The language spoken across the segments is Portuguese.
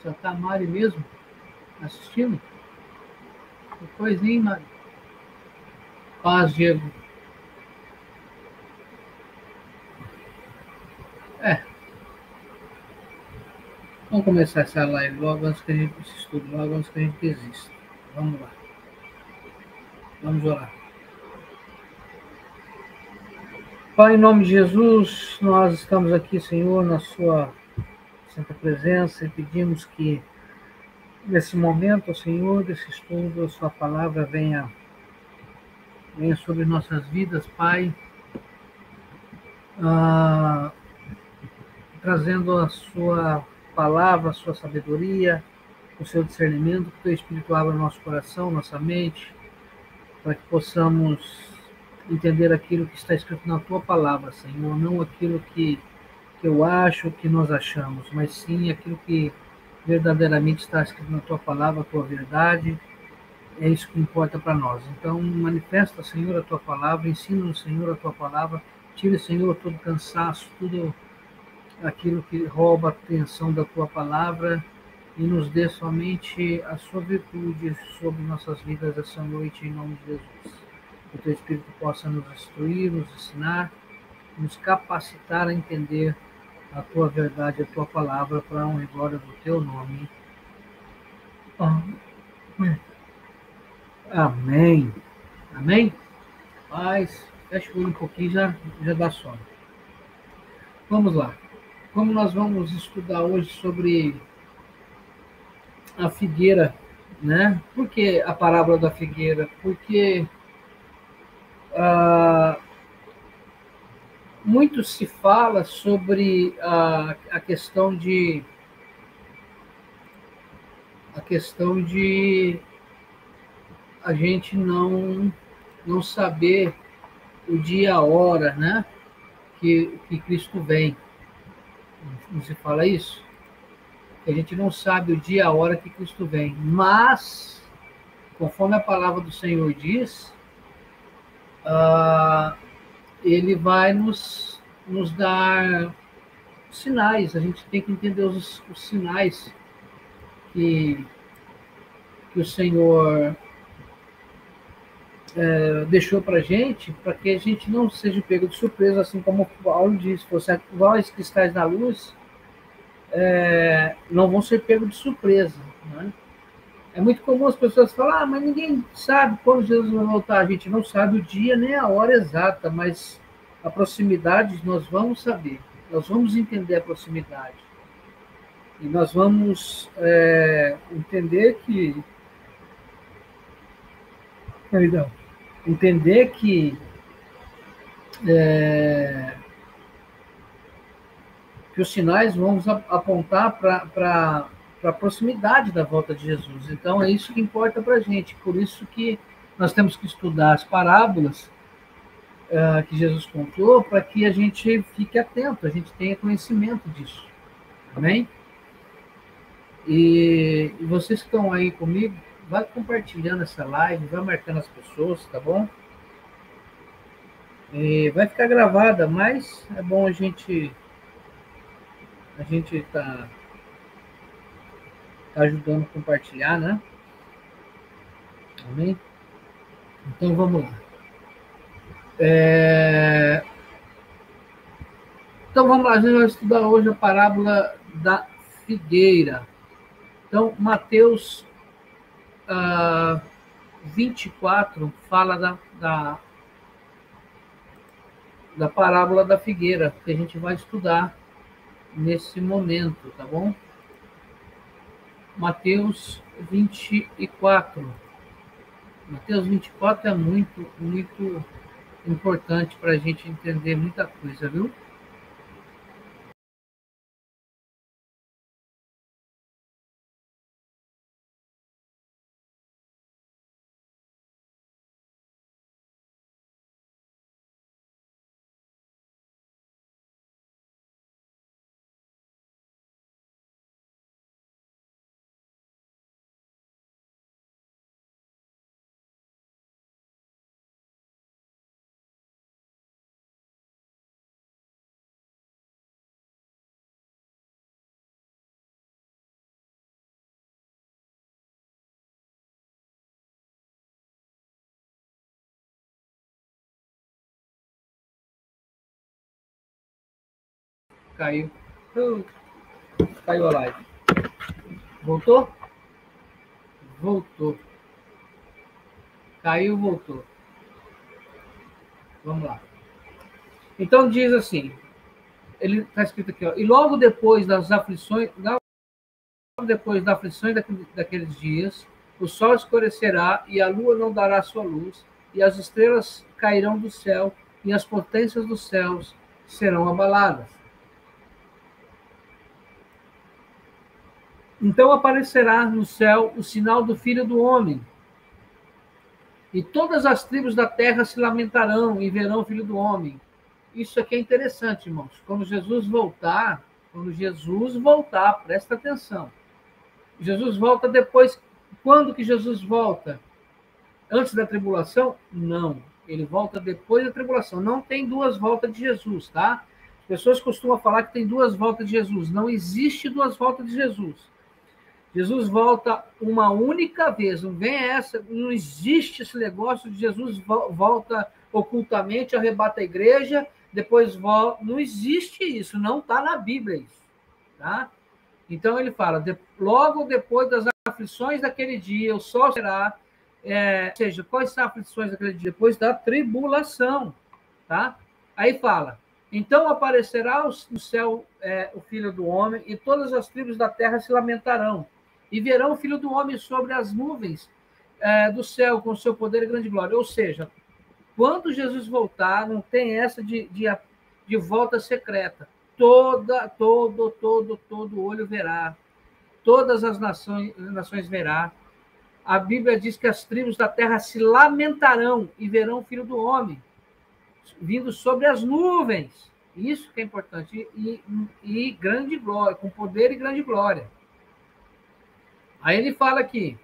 Nossa, tá a Mari mesmo assistindo? Que coisa, hein, Mari? Paz, Diego. É, vamos começar essa live logo antes que a gente estude, logo antes que a gente desista. Vamos lá, vamos orar. Pai, em nome de Jesus, nós estamos aqui, Senhor, na sua santa presença e pedimos que nesse momento, Senhor, desse estudo, a sua palavra venha sobre nossas vidas, Pai, ah, trazendo a sua palavra, a sua sabedoria, o seu discernimento, que o teu Espírito abra nosso coração, nossa mente, para que possamos entender aquilo que está escrito na tua palavra, Senhor, não aquilo que eu acho, que nós achamos, mas sim aquilo que verdadeiramente está escrito na tua palavra, a tua verdade, é isso que importa para nós. Então, manifesta, Senhor, a tua palavra, ensina-nos, Senhor, a tua palavra, tire, Senhor, todo cansaço, tudo aquilo que rouba a atenção da tua palavra e nos dê somente a sua virtude sobre nossas vidas essa noite, em nome de Jesus. Que o teu Espírito possa nos instruir, nos ensinar, nos capacitar a entender a tua verdade, a tua palavra, para a honra e glória do teu nome. Amém. Amém? Paz, fecha o olho um pouquinho, já dá sono. Vamos lá. Como nós vamos estudar hoje sobre a figueira, né? Por que a parábola da figueira? Porque ah, muito se fala sobre a questão de a gente não saber o dia e a hora, né? Que Cristo vem. Não se fala isso? Que a gente não sabe o dia e a hora que Cristo vem. Mas, conforme a palavra do Senhor diz, ah, ele vai nos dar sinais. A gente tem que entender os sinais que, que o Senhor deixou para gente, para que a gente não seja pego de surpresa, assim como Paulo diz, vós que estáis na luz, não vão ser pego de surpresa. Né? É muito comum as pessoas falar, mas ninguém sabe quando Jesus vai voltar. A gente não sabe o dia nem a hora exata, mas a proximidade nós vamos saber. Nós vamos entender a proximidade. E nós vamos entender perdão, entender que os sinais vão apontar para a proximidade da volta de Jesus. Então é isso que importa para a gente. Por isso que nós temos que estudar as parábolas que Jesus contou, para que a gente fique atento, a gente tenha conhecimento disso. Amém? E vocês que estão aí comigo, vai compartilhando essa live, vai marcando as pessoas, tá bom? E vai ficar gravada, mas é bom a gente tá ajudando a compartilhar, né? Amém? Então vamos lá. Então vamos lá, a gente vai estudar hoje a parábola da figueira. Então, Mateus 24 fala da parábola da figueira, que a gente vai estudar nesse momento, tá bom? Mateus 24. Mateus 24 é muito, muito importante para a gente entender muita coisa, viu? Caiu. Caiu a live. Voltou? Voltou. Caiu, voltou. Vamos lá. Então diz assim, ele está escrito aqui, ó, e logo depois das aflições, daqueles dias, o sol escurecerá e a lua não dará sua luz, e as estrelas cairão do céu, e as potências dos céus serão abaladas. Então aparecerá no céu o sinal do Filho do Homem, e todas as tribos da terra se lamentarão e verão o Filho do Homem. Isso aqui é interessante, irmãos. Quando Jesus voltar, presta atenção. Jesus volta depois. Quando que Jesus volta? Antes da tribulação? Não. Ele volta depois da tribulação. Não tem duas voltas de Jesus, tá? As pessoas costumam falar que tem duas voltas de Jesus. Não existe duas voltas de Jesus. Jesus volta uma única vez. Não existe esse negócio de Jesus volta ocultamente, arrebata a igreja, depois volta. Não existe isso. Não está na Bíblia isso, tá? Então ele fala, logo depois das aflições daquele dia, o sol será, ou seja, quais são as aflições daquele dia? Depois da tribulação, tá? Aí fala, então aparecerá no céu o Filho do Homem, e todas as tribos da terra se lamentarão, e verão o Filho do Homem sobre as nuvens do céu, com seu poder e grande glória. Ou seja, quando Jesus voltar, não tem essa de volta secreta. Todo olho verá, todas as nações verá. A Bíblia diz que as tribos da terra se lamentarão e verão o Filho do Homem vindo sobre as nuvens. Isso que é importante. E grande glória, com poder e grande glória. Aí ele fala aqui,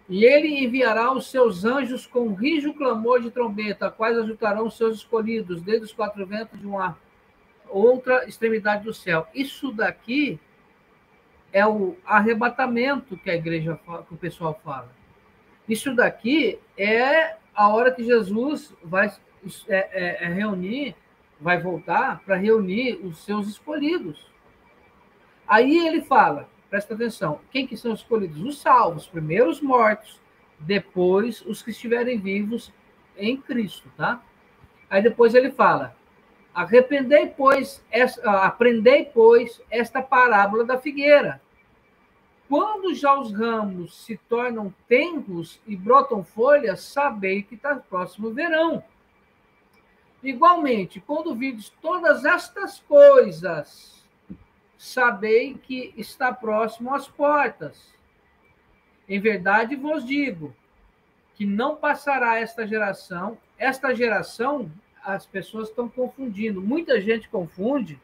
e ele enviará os seus anjos com rijo clamor de trombeta, a quais ajuntarão os seus escolhidos, desde os quatro ventos de uma outra extremidade do céu. Isso daqui é o arrebatamento que a igreja fala, que o pessoal fala. Isso daqui é a hora que Jesus vai reunir, vai voltar para reunir os seus escolhidos. Aí ele fala, presta atenção, quem que são os escolhidos? Os salvos, primeiro os mortos, depois os que estiverem vivos em Cristo, tá? Aí depois ele fala, aprendei, pois, esta parábola da figueira. Quando já os ramos se tornam tenros e brotam folhas, sabei que está próximo o verão. Igualmente, quando vides todas estas coisas, sabei que está próximo às portas. Em verdade vos digo que não passará esta geração. Esta geração, as pessoas estão confundindo. Muita gente confunde.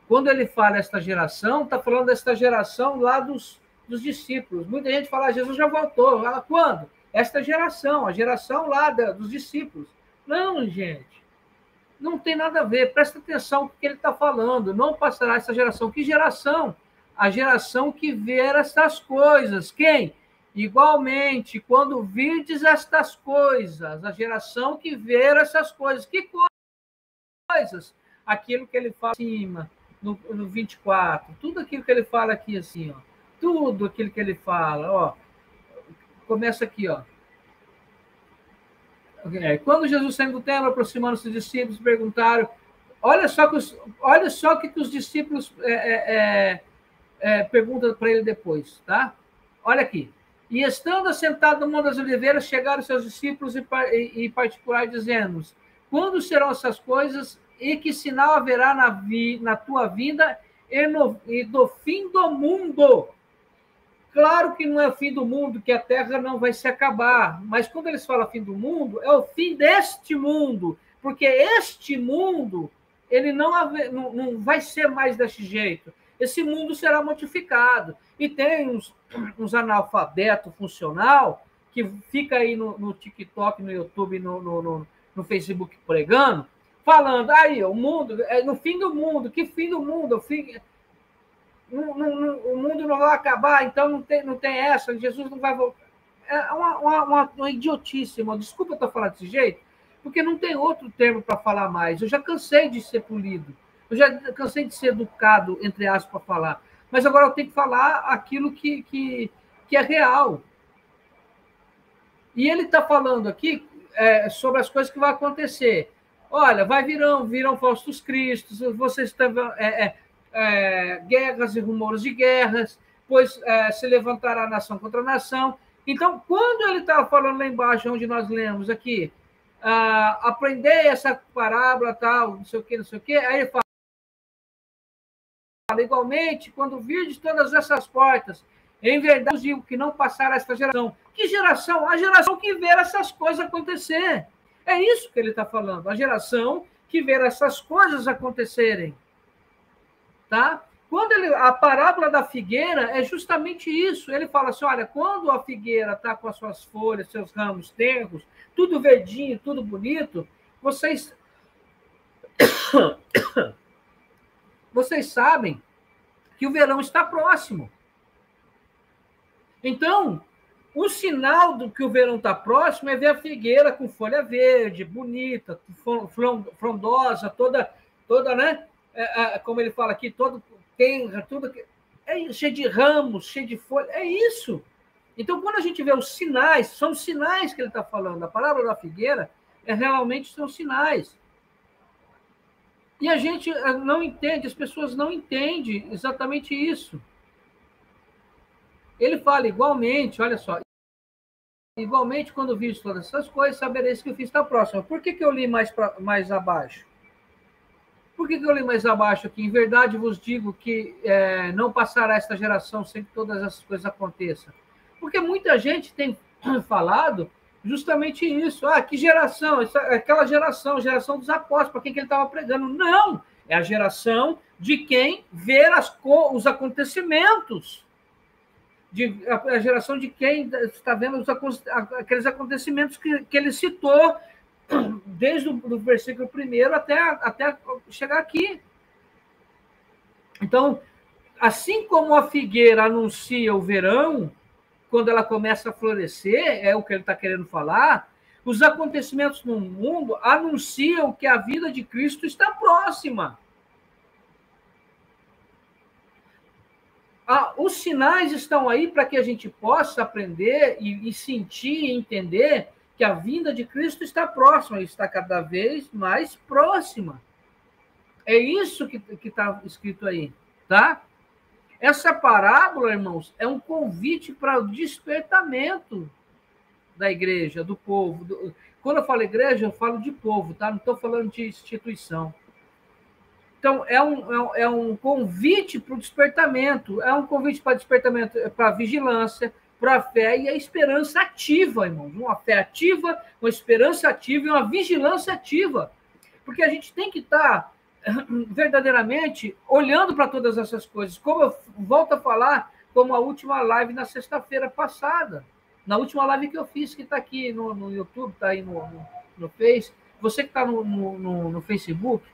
Quando ele fala esta geração, está falando desta geração lá dos discípulos. Muita gente fala, Jesus já voltou. Fala, quando? Esta geração, a geração lá dos discípulos. Não, gente. Não tem nada a ver. Presta atenção no que ele está falando. Não passará essa geração. Que geração? A geração que ver estas coisas. Quem? Igualmente, quando virdes estas coisas, a geração que ver essas coisas. Que coisas? Aquilo que ele fala acima, no 24. Tudo aquilo que ele fala aqui, assim, ó. Tudo aquilo que ele fala, ó. Começa aqui, ó. Quando Jesus saiu do templo, aproximando-se dos discípulos, perguntaram. Olha só que os discípulos perguntam para ele depois, tá? Olha aqui. E estando assentado no Monte das Oliveiras, chegaram seus discípulos e particular, dizendo: quando serão essas coisas e que sinal haverá na tua vinda e do fim do mundo? Claro que não é o fim do mundo, que a terra não vai se acabar, mas quando eles falam fim do mundo, é o fim deste mundo, porque este mundo ele não vai ser mais desse jeito. Esse mundo será modificado. E tem uns analfabetos funcional que fica aí no TikTok, no YouTube, no Facebook pregando, falando, aí, o mundo, no fim do mundo, que fim do mundo? O mundo não vai acabar, então não tem essa, Jesus não vai voltar. É uma idiotice, desculpa eu estar falando desse jeito, porque não tem outro termo para falar mais. Eu já cansei de ser polido. Eu já cansei de ser educado, entre aspas, para falar. Mas agora eu tenho que falar aquilo que é real. E ele está falando aqui sobre as coisas que vão acontecer. Olha, virão falsos cristos, vocês estão guerras e rumores de guerras, pois se levantará nação contra nação. Então, quando ele estava falando lá embaixo, onde nós lemos aqui, aprender essa parábola, tal, não sei o quê, aí ele fala, igualmente, quando virdes todas essas portas, em verdade vos digo que não passará esta geração. Que geração? A geração que vê essas coisas acontecer. É isso que ele está falando, a geração que vê essas coisas acontecerem. Tá? Quando a parábola da figueira é justamente isso. Ele fala assim, olha, quando a figueira está com as suas folhas, seus ramos tenros, tudo verdinho, tudo bonito, vocês sabem que o verão está próximo. Então, o sinal do que o verão está próximo é ver a figueira com folha verde, bonita, frondosa, toda, né? Como ele fala aqui, todo tenra, tudo cheio de ramos, cheio de folha. É isso. Então, quando a gente vê os sinais, são os sinais que ele está falando. A parábola da figueira realmente são sinais. E a gente não entende, as pessoas não entendem exatamente isso. Ele fala igualmente, olha só, igualmente, quando vi todas essas coisas, sabereis que o fim está próximo. Por que eu li mais abaixo? Por que eu li mais abaixo aqui? Em verdade vos digo que não passará esta geração sem que todas essas coisas aconteçam. Porque muita gente tem falado justamente isso. Que geração? Aquela geração dos apóstolos, para quem que ele estava pregando. Não! É a geração de quem vê os acontecimentos. A geração de quem está vendo aqueles acontecimentos que ele citou desde o versículo 1 até chegar aqui. Então, assim como a figueira anuncia o verão, quando ela começa a florescer, é o que ele está querendo falar, os acontecimentos no mundo anunciam que a vida de Cristo está próxima. Os sinais estão aí para que a gente possa aprender e sentir e entender que a vinda de Cristo está próxima, está cada vez mais próxima. É isso que está escrito aí, tá? Essa parábola, irmãos, é um convite para o despertamento da igreja, do povo. Quando eu falo igreja, eu falo de povo, tá? Não estou falando de instituição. Então, é um convite para o despertamento, é um convite para despertamento, para a vigilância, para a fé e a esperança ativa, irmãos. Uma fé ativa, uma esperança ativa e uma vigilância ativa. Porque a gente tem que estar verdadeiramente olhando para todas essas coisas. Como eu volto a falar, como a última live na sexta-feira passada, na última live que eu fiz, que está aqui no YouTube, está aí no Face, você que está no Facebook,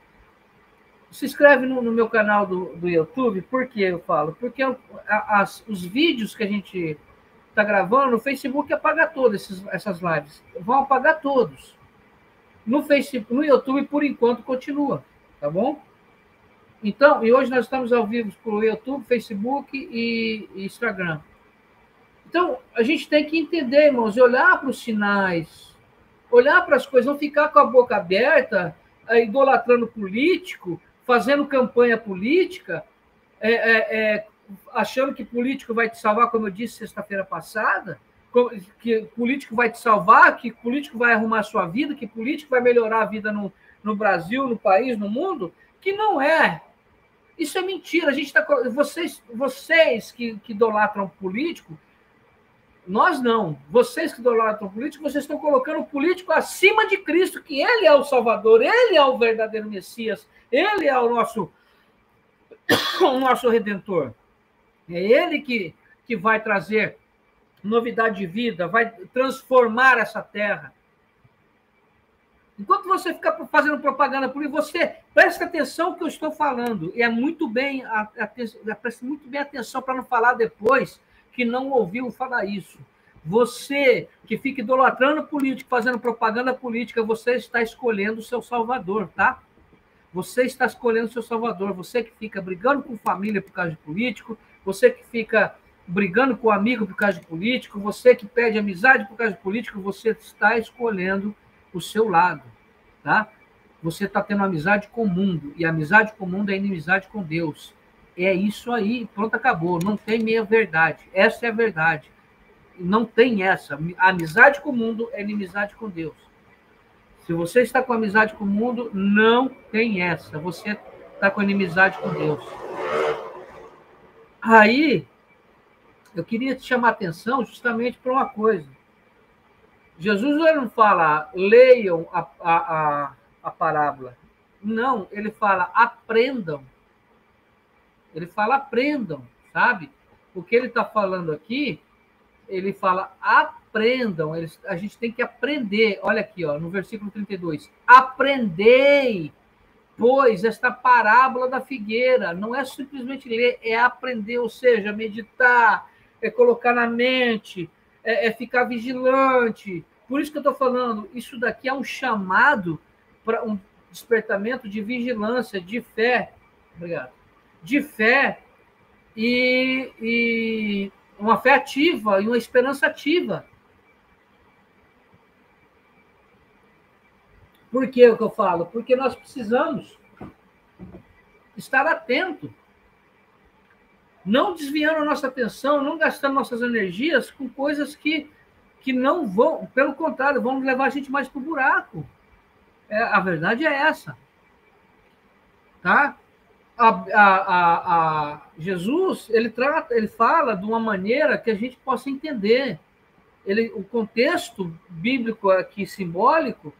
se inscreve no meu canal do YouTube. Por que eu falo? Porque os vídeos que a gente está gravando, no Facebook apaga todas essas lives. Vão apagar todos. No YouTube, por enquanto, continua. Tá bom? Então, e hoje nós estamos ao vivo pelo YouTube, Facebook e Instagram. Então, a gente tem que entender, irmãos, e olhar para os sinais, olhar para as coisas, não ficar com a boca aberta, idolatrando político, fazendo campanha política, achando que político vai te salvar, como eu disse sexta-feira passada, que político vai te salvar, que político vai arrumar a sua vida, que político vai melhorar a vida no Brasil, no país, no mundo, que não é. Isso é mentira. A gente vocês que idolatram político, nós não. Vocês que idolatram político, vocês estão colocando o político acima de Cristo, que ele é o Salvador, ele é o verdadeiro Messias, ele é o nosso Redentor. É ele que vai trazer novidade de vida, vai transformar essa terra. Enquanto você fica fazendo propaganda por aí, você presta atenção no que eu estou falando. E preste muito bem atenção para não falar depois que não ouviu falar isso. Você que fica idolatrando político, fazendo propaganda política, você está escolhendo o seu salvador, tá? Você está escolhendo seu salvador. Você que fica brigando com família por causa de político, você que fica brigando com amigo por causa de político, você que pede amizade por causa de político, você está escolhendo o seu lado, tá? Você está tendo amizade com o mundo, e amizade com o mundo é inimizade com Deus. É isso aí, pronto, acabou. Não tem meia verdade. Essa é a verdade. Não tem essa. A amizade com o mundo é inimizade com Deus. Se você está com amizade com o mundo, não tem essa. Você está com inimizade com Deus. Aí, eu queria te chamar a atenção justamente para uma coisa. Jesus não fala, leiam a parábola. Não, ele fala, aprendam. Ele fala, aprendam, sabe? O que ele está falando aqui, ele fala, aprendam. A gente tem que aprender. Olha aqui, ó, no versículo 32. Aprendei, pois, esta parábola da figueira. Não é simplesmente ler, é aprender, ou seja, meditar, é colocar na mente, é ficar vigilante. Por isso que eu estou falando, isso daqui é um chamado para um despertamento de vigilância, de fé. Obrigado. De fé e uma fé ativa e uma esperança ativa. Por que o que eu falo? Porque nós precisamos estar atento, não desviando a nossa atenção, não gastando nossas energias com coisas que não vão, pelo contrário, vão levar a gente mais para o buraco. A verdade é essa. Tá? Jesus, ele fala de uma maneira que a gente possa entender. O contexto bíblico aqui simbólico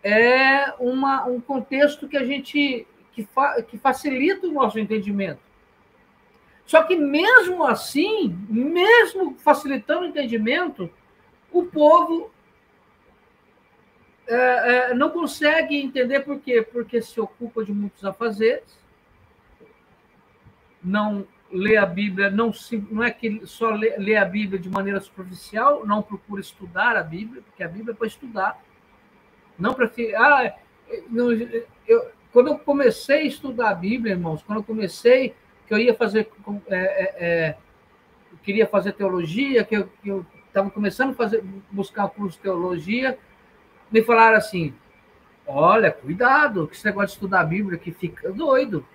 é um contexto que a gente que facilita o nosso entendimento. Só que mesmo assim, mesmo facilitando o entendimento, o povo não consegue entender por quê? Porque se ocupa de muitos afazeres, não lê a Bíblia, não é que só lê a Bíblia de maneira superficial, não procura estudar a Bíblia, porque a Bíblia é para estudar. Não para quando eu comecei a estudar a Bíblia, irmãos, quando eu comecei, que eu ia fazer, eu queria fazer teologia, que eu estava começando a buscar o curso de teologia, me falaram assim, olha, cuidado, que esse negócio de estudar a Bíblia que fica doido.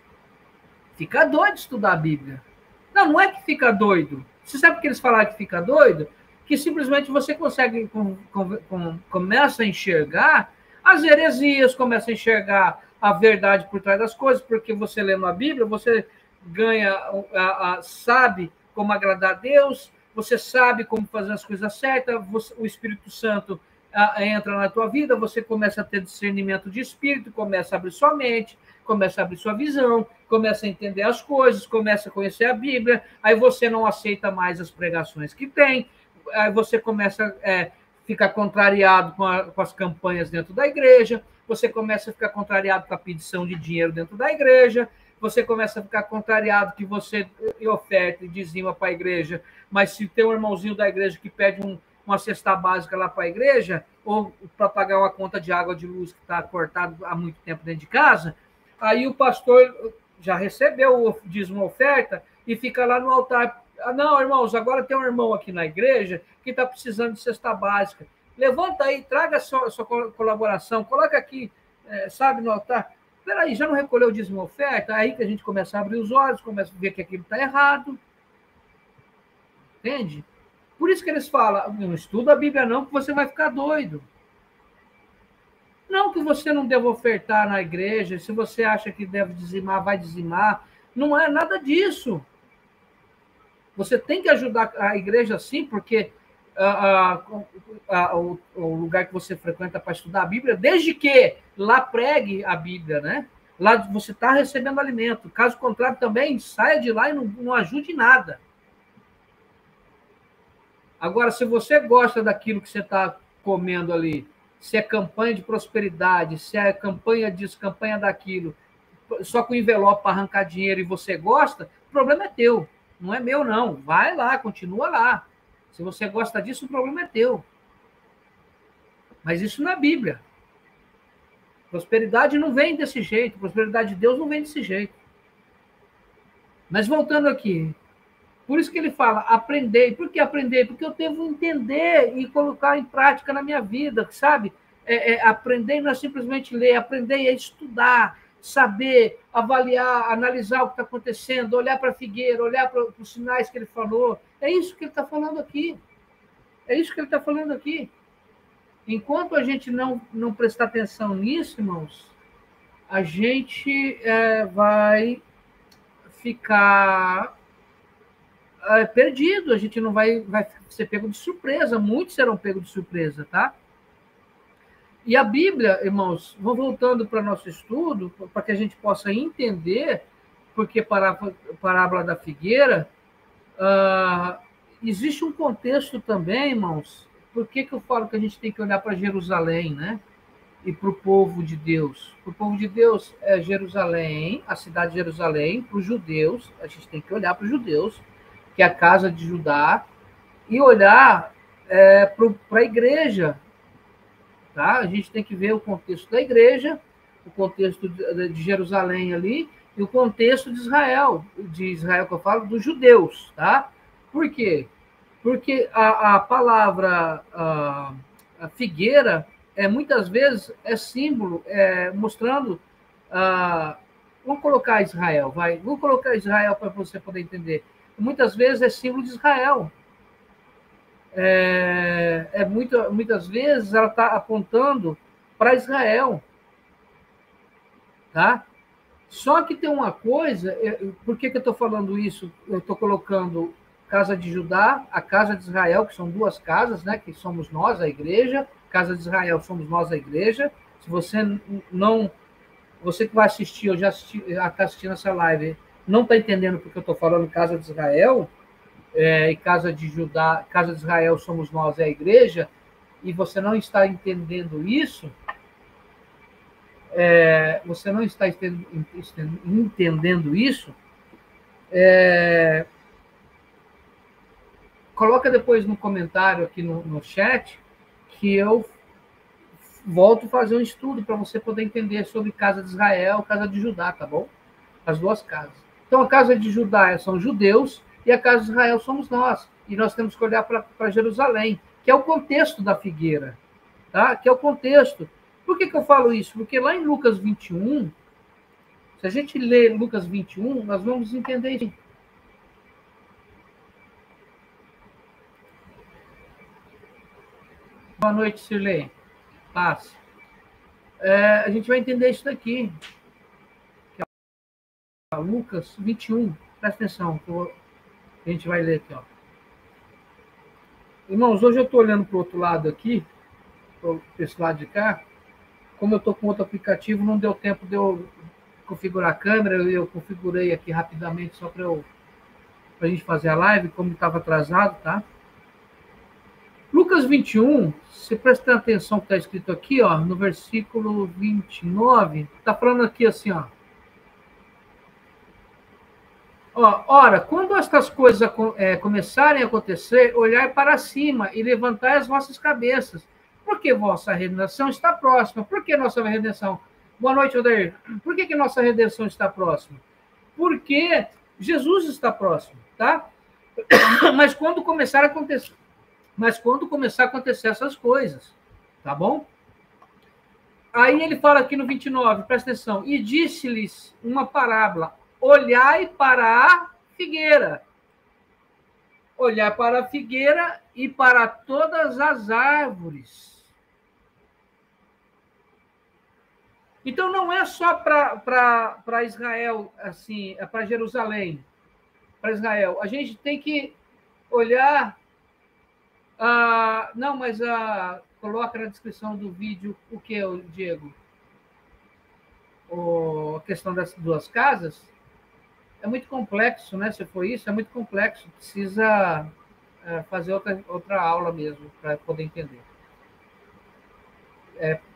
Fica doido estudar a Bíblia. Não é que fica doido. Você sabe que eles falaram que fica doido? Que simplesmente você consegue, começa a enxergar as heresias, começa a enxergar a verdade por trás das coisas, porque você lendo a Bíblia, você ganha, sabe como agradar a Deus, você sabe como fazer as coisas certas, o Espírito Santo entra na tua vida, você começa a ter discernimento de espírito, começa a abrir sua mente, começa a abrir sua visão, começa a entender as coisas, começa a conhecer a Bíblia, aí você não aceita mais as pregações que tem, aí você começa a ficar contrariado com as campanhas dentro da igreja, você começa a ficar contrariado com a pedição de dinheiro dentro da igreja, você começa a ficar contrariado que você oferta e dizima para a igreja, mas se tem um irmãozinho da igreja que pede uma cesta básica lá para a igreja, ou para pagar uma conta de água de luz que está cortado há muito tempo dentro de casa, aí o pastor já recebeu o dízimo oferta e fica lá no altar. Não, irmãos, agora tem um irmão aqui na igreja que está precisando de cesta básica. Levanta aí, traga a sua colaboração, coloca aqui, sabe, no altar. Peraí, já não recolheu o dízimo oferta? Aí que a gente começa a abrir os olhos, começa a ver que aquilo está errado. Entende? Por isso que eles falam, não estuda a Bíblia não, que você vai ficar doido. Não que você não deva ofertar na igreja, se você acha que deve dizimar, vai dizimar. Não é nada disso. Você tem que ajudar a igreja sim, porque o lugar que você frequenta para estudar a Bíblia, desde que lá pregue a Bíblia, né? Lá você está recebendo alimento. Caso contrário, também saia de lá e não ajude nada. Agora, se você gosta daquilo que você está comendo ali, se é campanha de prosperidade, se é campanha disso, campanha daquilo, só com envelope para arrancar dinheiro e você gosta, o problema é teu, não é meu, não. Vai lá, continua lá. Se você gosta disso, o problema é teu. Mas isso não é Bíblia. Prosperidade não vem desse jeito, prosperidade de Deus não vem desse jeito. Mas voltando aqui, por isso que ele fala, aprender. Por que aprender? Porque eu devo entender e colocar em prática na minha vida, sabe? Aprender não é simplesmente ler, aprender é estudar, saber, avaliar, analisar o que está acontecendo, olhar para a figueira, olhar para os sinais que ele falou. É isso que ele está falando aqui. É isso que ele está falando aqui. Enquanto a gente não prestar atenção nisso, irmãos, a gente vai ficar perdido, a gente não vai ser pego de surpresa, muitos serão pegos de surpresa, tá? E a Bíblia, irmãos, vou voltando para o nosso estudo, para que a gente possa entender, porque parábola da figueira, existe um contexto também, irmãos, por que eu falo que a gente tem que olhar para Jerusalém, né? E para o povo de Deus. Para o povo de Deus é Jerusalém, a cidade de Jerusalém, para os judeus, a gente tem que olhar para os judeus, que é a casa de Judá, e olhar para a igreja. Tá? A gente tem que ver o contexto da igreja, o contexto de Jerusalém ali, e o contexto de Israel que eu falo, dos judeus. Tá? Por quê? Porque a palavra a figueira muitas vezes é símbolo, mostrando... vamos colocar Israel, vamos colocar Israel para você poder entender. Muitas vezes é símbolo de Israel. Muitas vezes ela está apontando para Israel. Tá? Só que tem uma coisa, por que eu estou falando isso? Eu estou colocando casa de Judá, a casa de Israel, que são duas casas, né, que somos nós, a igreja. Casa de Israel somos nós, a igreja. Se você não... Você que vai assistir, ou já está assistindo essa live, não está entendendo porque eu estou falando casa de Israel, e casa de Judá, casa de Israel somos nós, é a igreja, e você não está entendendo isso, você não está entendendo isso, coloca depois no comentário aqui no chat, que eu volto a fazer um estudo para você poder entender sobre casa de Israel, casa de Judá, tá bom? As duas casas. Então, a casa de Judá são judeus e a casa de Israel somos nós. E nós temos que olhar para Jerusalém, que é o contexto da figueira, tá? Que é o contexto. Por que eu falo isso? Porque lá em Lucas 21, se a gente lê Lucas 21, nós vamos entender isso. Boa noite, Sirlei. Paz. A gente vai entender isso daqui. Lucas 21. Presta atenção, a gente vai ler aqui. Ó. Irmãos, hoje eu estou olhando para o outro lado aqui, para esse lado de cá. Como eu estou com outro aplicativo, não deu tempo de eu configurar a câmera. Eu configurei aqui rapidamente só para a gente fazer a live, como estava atrasado, tá? Lucas 21, se prestar atenção que está escrito aqui, ó, no versículo 29, está falando aqui assim, ó. Ora, quando estas coisas começarem a acontecer, olhai para cima e levantai as vossas cabeças, porque vossa redenção está próxima. Por que nossa redenção? Boa noite, Odair. Por que nossa redenção está próxima? Porque Jesus está próximo, tá? Mas quando começar a acontecer essas coisas, tá bom? Aí ele fala aqui no 29, presta atenção, e disse-lhes uma parábola, olhai para a figueira. Olhar para a figueira e para todas as árvores. Então, não é só para Israel, assim, é para Jerusalém, para Israel. A gente tem que olhar... não, mas coloca na descrição do vídeo o que, Diego? A questão das duas casas. É muito complexo, né? Se for isso, é muito complexo. Precisa fazer outra aula mesmo para poder entender.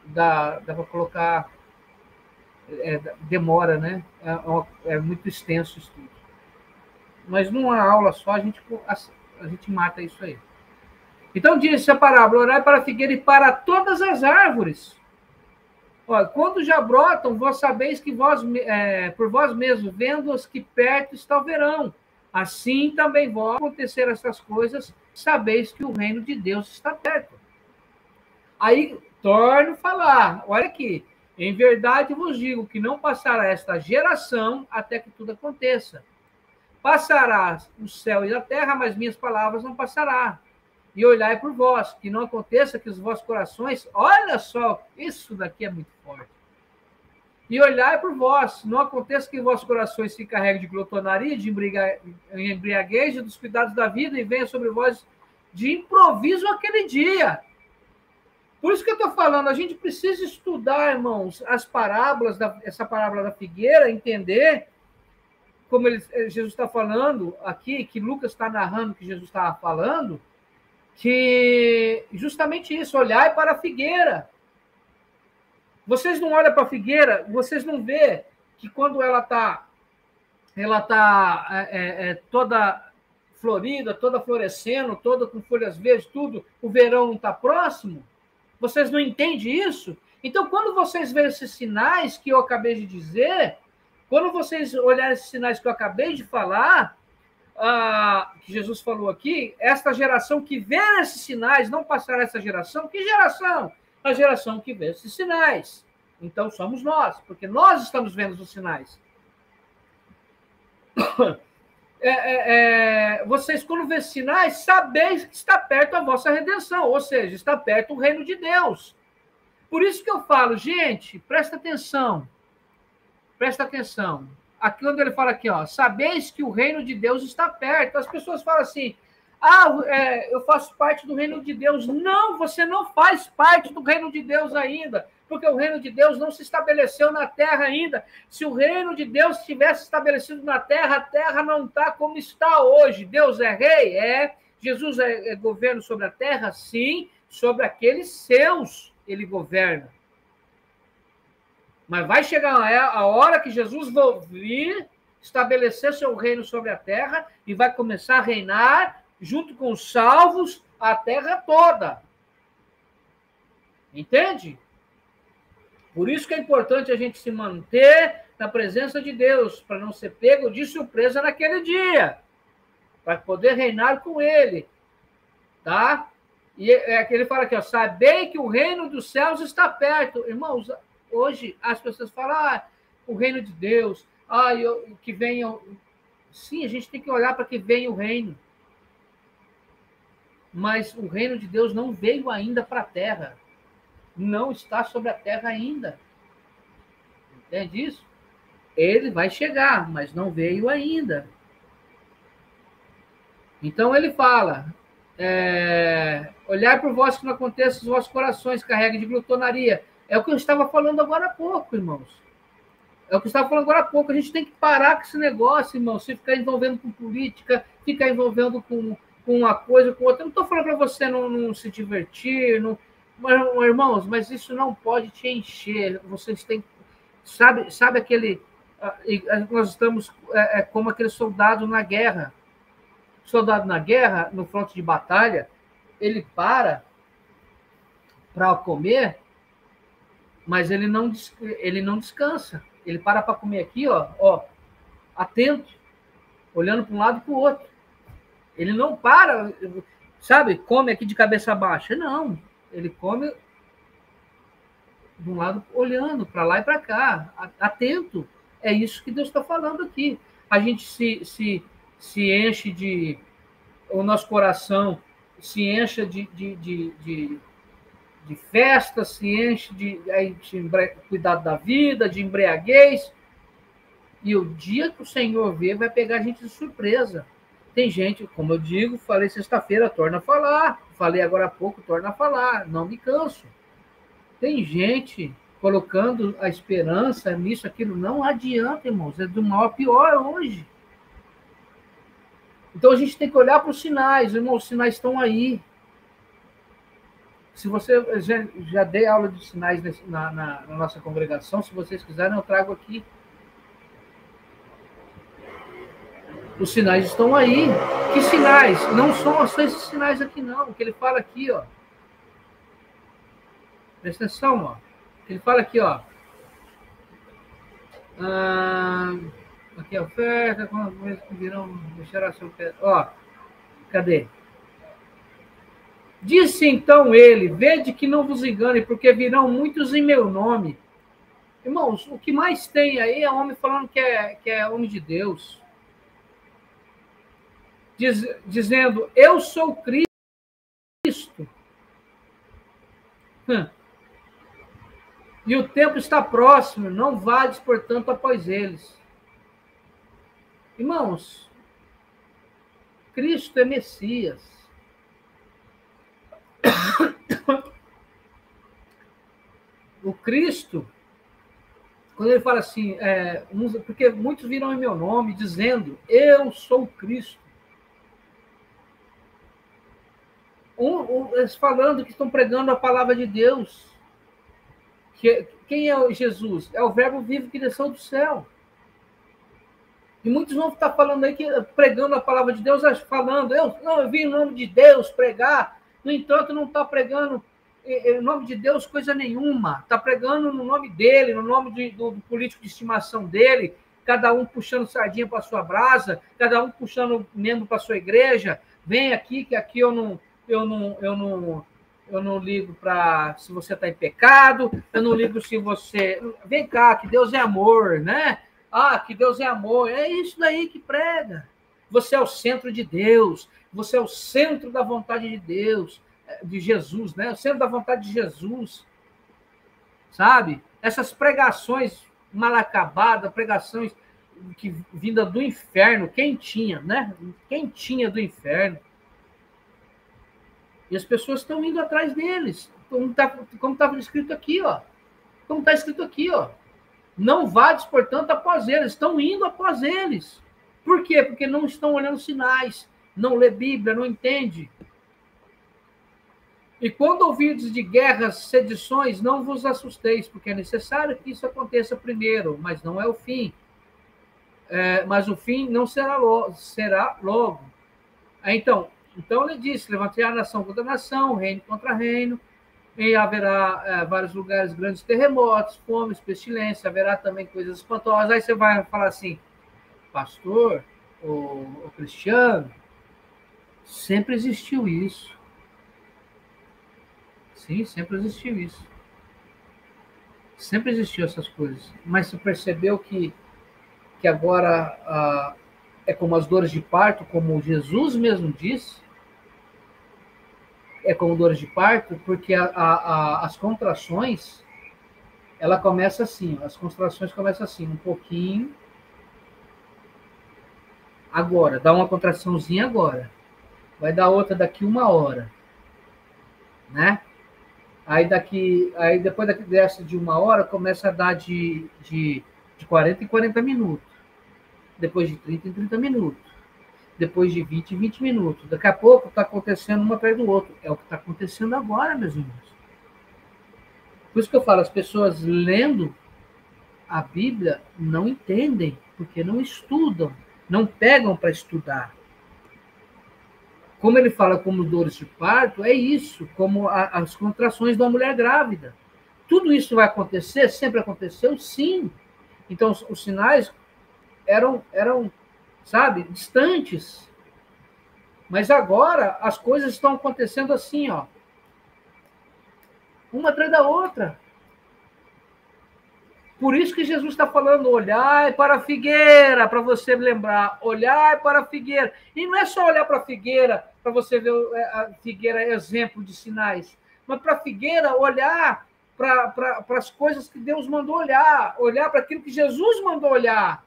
Dá para colocar... demora, né? É muito extenso o estudo. Mas numa aula só a gente mata isso aí. Então disse a parábola, orai para a figueira e para todas as árvores. Olha, quando já brotam, vós sabeis que por vós mesmos, vendo-os que perto está o verão. Assim também vós acontecer essas coisas, sabeis que o reino de Deus está perto. Aí, torno a falar, olha aqui, em verdade vos digo que não passará esta geração até que tudo aconteça. Passará o céu e a terra, mas minhas palavras não passará. E olhai por vós, que não aconteça que os vossos corações, olha só, isso daqui é muito forte. E olhai por vós, não aconteça que vossos corações se carreguem de glotonaria, de embriaguez, dos cuidados da vida, e venha sobre vós de improviso aquele dia. Por isso que eu estou falando, a gente precisa estudar, irmãos, as parábolas, essa parábola da figueira, entender como Jesus está falando aqui, que Lucas está narrando que Jesus estava falando, que justamente isso, olhai para a figueira. Vocês não olham para a figueira, vocês não vê que quando ela tá toda florida, toda florescendo, toda com folhas verdes, tudo, o verão não está próximo? Vocês não entendem isso? Então, quando vocês veem esses sinais que eu acabei de dizer, quando vocês olharem esses sinais que eu acabei de falar, que Jesus falou aqui, esta geração que vê esses sinais, não passará essa geração. Que geração? A geração que vê esses sinais. Então, somos nós, porque nós estamos vendo os sinais. Vocês, quando vê sinais, sabeis que está perto a vossa redenção, ou seja, está perto o reino de Deus. Por isso que eu falo, gente, presta atenção. Presta atenção. Aqui quando ele fala aqui, ó, sabeis que o reino de Deus está perto. As pessoas falam assim, eu faço parte do reino de Deus. Não, você não faz parte do reino de Deus ainda, porque o reino de Deus não se estabeleceu na terra ainda. Se o reino de Deus tivesse estabelecido na terra, a terra não está como está hoje. Deus é rei? É. Jesus é governo sobre a terra? Sim. Sobre aqueles seus ele governa. Mas vai chegar a hora que Jesus vai vir estabelecer seu reino sobre a terra e vai começar a reinar junto com os salvos a terra toda. Entende? Por isso que é importante a gente se manter na presença de Deus, para não ser pego de surpresa naquele dia, para poder reinar com ele. Tá? E ele fala aqui, ó, sabei que o reino dos céus está perto. Irmãos, hoje as pessoas falam, o reino de Deus, que venha... Sim, a gente tem que olhar para que venha o reino. Mas o reino de Deus não veio ainda para a terra. Não está sobre a terra ainda. Entende isso? Ele vai chegar, mas não veio ainda. Então ele fala, olhai por vós que não aconteça os vossos corações, carreguem de glutonaria. É o que eu estava falando agora há pouco, irmãos. É o que eu estava falando agora há pouco. A gente tem que parar com esse negócio, irmão. Se ficar envolvendo com política, ficar envolvendo com uma coisa, com outra. Eu não estou falando para você não se divertir, não... Mas, irmãos, mas isso não pode te encher. Vocês têm... Sabe aquele... Nós estamos como aquele soldado na guerra. O soldado na guerra, no fronte de batalha, ele para comer, mas ele não descansa. Ele para comer aqui, ó, atento, olhando para um lado e para o outro. Ele não para, sabe, come aqui de cabeça baixa. Não, ele come de um lado, olhando para lá e para cá, atento. É isso que Deus está falando aqui. A gente se enche de... O nosso coração se enche de festa, se enche de cuidado da vida, de embriaguez. E o dia que o Senhor ver, vai pegar a gente de surpresa. Tem gente, como eu digo, falei sexta-feira, torna a falar. Falei agora há pouco, torna a falar. Não me canso. Tem gente colocando a esperança nisso, aquilo. Não adianta, irmãos. É do mal a pior hoje. Então a gente tem que olhar para os sinais. Irmãos, os sinais estão aí. Se você já dei aula de sinais na nossa congregação, se vocês quiserem, eu trago aqui. Os sinais estão aí. Que sinais? Não são só esses sinais aqui, não. O que ele fala aqui, ó. Presta atenção, ó. Ele fala aqui, ó. Aqui a oferta, quando virão deixar a sua oferta. Ó, cadê? Disse então ele: vede que não vos engane, porque virão muitos em meu nome. Irmãos, o que mais tem aí é homem falando que é homem de Deus. Dizendo, eu sou Cristo. E o tempo está próximo, não vades, portanto, após eles. Irmãos, Cristo é Messias. O Cristo, quando ele fala assim, porque muitos virão em meu nome, dizendo, eu sou Cristo. Eles falando que estão pregando a palavra de Deus. Quem é Jesus? É o verbo vivo que desceu do céu. E muitos vão estar falando aí, pregando a palavra de Deus, falando, eu vim em nome de Deus pregar. No entanto, não está pregando em nome de Deus coisa nenhuma. Está pregando no nome dele, no nome do político de estimação dele, cada um puxando sardinha para a sua brasa, cada um puxando membro para a sua igreja. Vem aqui, que aqui eu não ligo para se você está em pecado, eu não ligo se você... Vem cá, que Deus é amor, né? Que Deus é amor. É isso daí que prega. Você é o centro de Deus, você é o centro da vontade de Deus, de Jesus, né? O centro da vontade de Jesus. Sabe? Essas pregações mal acabadas, pregações vinda do inferno, quentinha, né? Quentinha do inferno. E as pessoas estão indo atrás deles. Como estava escrito aqui, ó. Como está escrito aqui, ó. Não vades, portanto, após eles. Estão indo após eles. Por quê? Porque não estão olhando sinais. Não lê Bíblia, não entende. E quando ouvirdes de guerras, sedições, não vos assusteis, porque é necessário que isso aconteça primeiro, mas não é o fim. Mas o fim não será logo. Então ele disse, levantará nação contra nação, reino contra reino, e haverá vários lugares, grandes terremotos, fomes, pestilência, haverá também coisas espantosas. Aí você vai falar assim, pastor, o Cristiano, sempre existiu isso. Sim, sempre existiu isso. Sempre existiu essas coisas. Mas você percebeu que agora é como as dores de parto, como Jesus mesmo disse, é como dores de parto, porque as contrações, ela começa assim, as contrações começam assim, um pouquinho, agora, dá uma contraçãozinha agora, vai dar outra daqui 1 hora, né? Aí depois dessa de 1 hora, começa a dar de 40 em 40 minutos, depois de 30 em 30 minutos, depois de 20 em 20 minutos. Daqui a pouco está acontecendo um atrás do outro. É o que está acontecendo agora, meus irmãos. Por isso que eu falo, as pessoas lendo a Bíblia não entendem, porque não estudam, não pegam para estudar. Como ele fala como dores de parto, é isso, como as contrações da mulher grávida. Tudo isso vai acontecer? Sempre aconteceu? Sim. Então, os sinais eram sabe, distantes. Mas agora as coisas estão acontecendo assim, ó. Uma atrás da outra. Por isso que Jesus está falando, olhai para a figueira, para você lembrar, olhai para a figueira. E não é só olhar para a figueira, para você ver a figueira exemplo de sinais, mas para a figueira olhar para as coisas que Deus mandou olhar para aquilo que Jesus mandou olhar.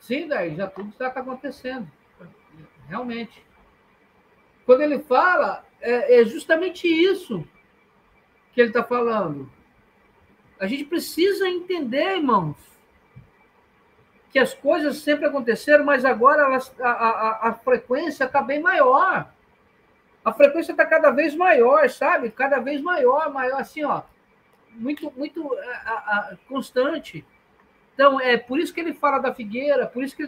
Sim, daí já tudo está acontecendo, realmente. Quando ele fala, é justamente isso que ele está falando. A gente precisa entender, irmãos, que as coisas sempre aconteceram, mas agora a frequência está bem maior. A frequência está cada vez maior, sabe? Cada vez maior, assim, ó, muito constante. Então, é por isso que ele fala da figueira, por isso que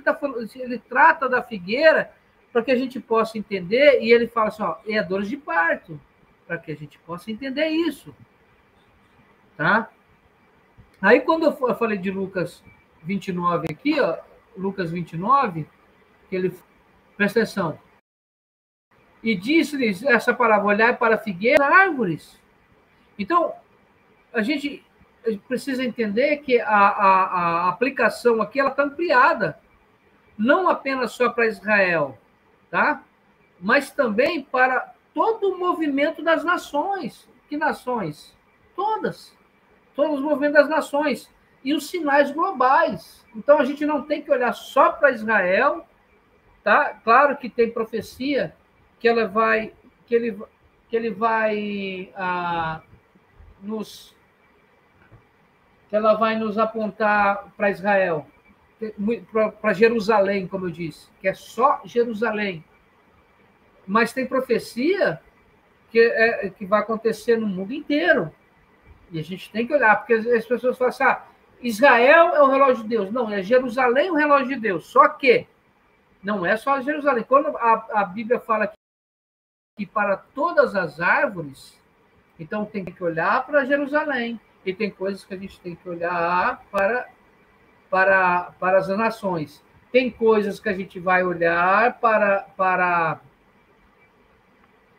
ele trata da figueira, para que a gente possa entender, e ele fala assim, ó, é dores de parto, para que a gente possa entender isso. Tá? Aí, quando eu falei de Lucas 29 aqui, ó, Lucas 29, que ele... Presta atenção. E disse-lhes essa palavra: olhai para figueiras, árvores. Então, a gente precisa entender que a aplicação aqui ela está ampliada, não apenas só para Israel, tá? Mas também para todo o movimento das nações. Que nações? Todas. Todos os movimentos das nações. E os sinais globais. Então, a gente não tem que olhar só para Israel, tá? Claro que tem profecia que ele vai nos apontar para Israel, para Jerusalém, como eu disse, que é só Jerusalém. Mas tem profecia que vai acontecer no mundo inteiro. E a gente tem que olhar, porque as pessoas falam assim, Israel é o relógio de Deus. Não, é Jerusalém o relógio de Deus. Só que não é só Jerusalém. Quando a Bíblia fala que para todas as árvores, então tem que olhar para Jerusalém. E tem coisas que a gente tem que olhar para as nações. Tem coisas que a gente vai olhar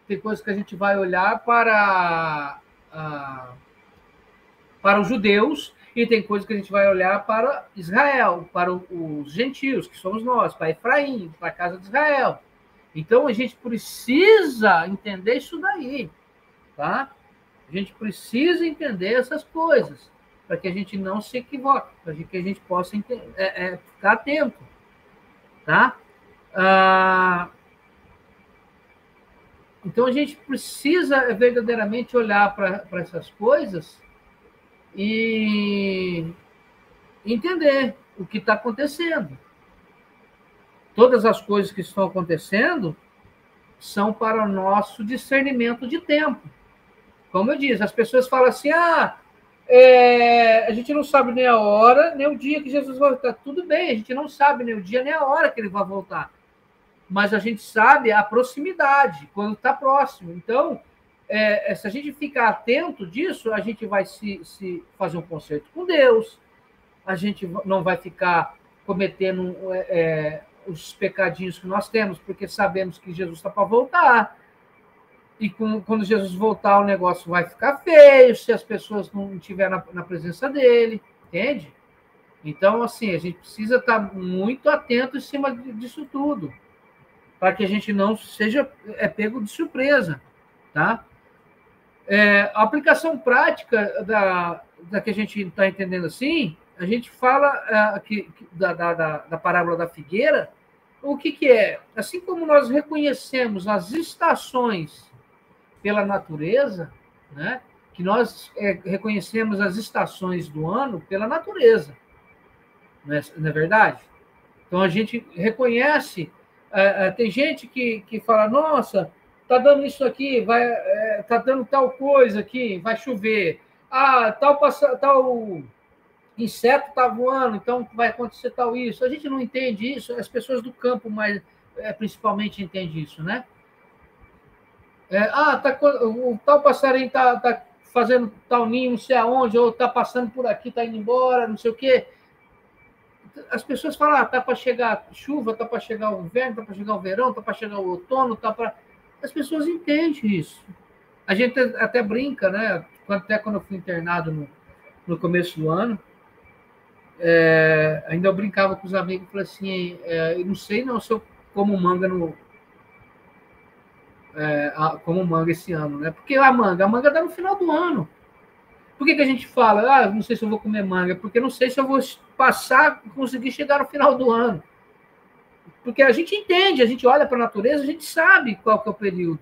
tem coisas que a gente vai olhar para os judeus, e tem coisas que a gente vai olhar para Israel, para os gentios, que somos nós, para Efraim, para a casa de Israel. Então, a gente precisa entender isso daí, tá? A gente precisa entender essas coisas, para que a gente não se equivoque, para que a gente possa ficar atento, tá? Então, a gente precisa verdadeiramente olhar para essas coisas e entender o que está acontecendo. Todas as coisas que estão acontecendo são para o nosso discernimento de tempo. Como eu disse, as pessoas falam assim, a gente não sabe nem a hora, nem o dia que Jesus vai voltar. Tudo bem, a gente não sabe nem o dia, nem a hora que ele vai voltar. Mas a gente sabe a proximidade, quando está próximo. Então, se a gente ficar atento disso, a gente vai se fazer um concerto com Deus, a gente não vai ficar cometendo os pecadinhos que nós temos, porque sabemos que Jesus está para voltar. E quando Jesus voltar, o negócio vai ficar feio, se as pessoas não estiverem na presença dele, entende? Então, assim, a gente precisa estar muito atento em cima disso tudo, para que a gente não seja pego de surpresa, tá? A aplicação prática da que a gente está entendendo assim, a gente fala da parábola da figueira. O que é? Assim como nós reconhecemos as estações pela natureza, né? Que nós reconhecemos as estações do ano pela natureza, não é verdade? Então, a gente reconhece, tem gente que fala, nossa, está dando isso aqui, está dando tal coisa aqui, vai chover, tal inseto está voando, então vai acontecer tal isso. A gente não entende isso, as pessoas do campo principalmente entendem isso, né? O tal passarinho está fazendo tal ninho, não sei aonde, ou está passando por aqui, está indo embora, não sei o quê. As pessoas falam, está para chegar chuva, está para chegar o inverno, está para chegar o verão, está para chegar o outono, As pessoas entendem isso. A gente até brinca, né? Até quando eu fui internado no começo do ano, ainda eu brincava com os amigos, falei assim, eu não sei não se eu como manga como manga esse ano, né? Porque a manga dá no final do ano. Por que a gente fala, não sei se eu vou comer manga? Porque não sei se eu vou conseguir chegar no final do ano. Porque a gente entende, a gente olha para a natureza, a gente sabe qual que é o período.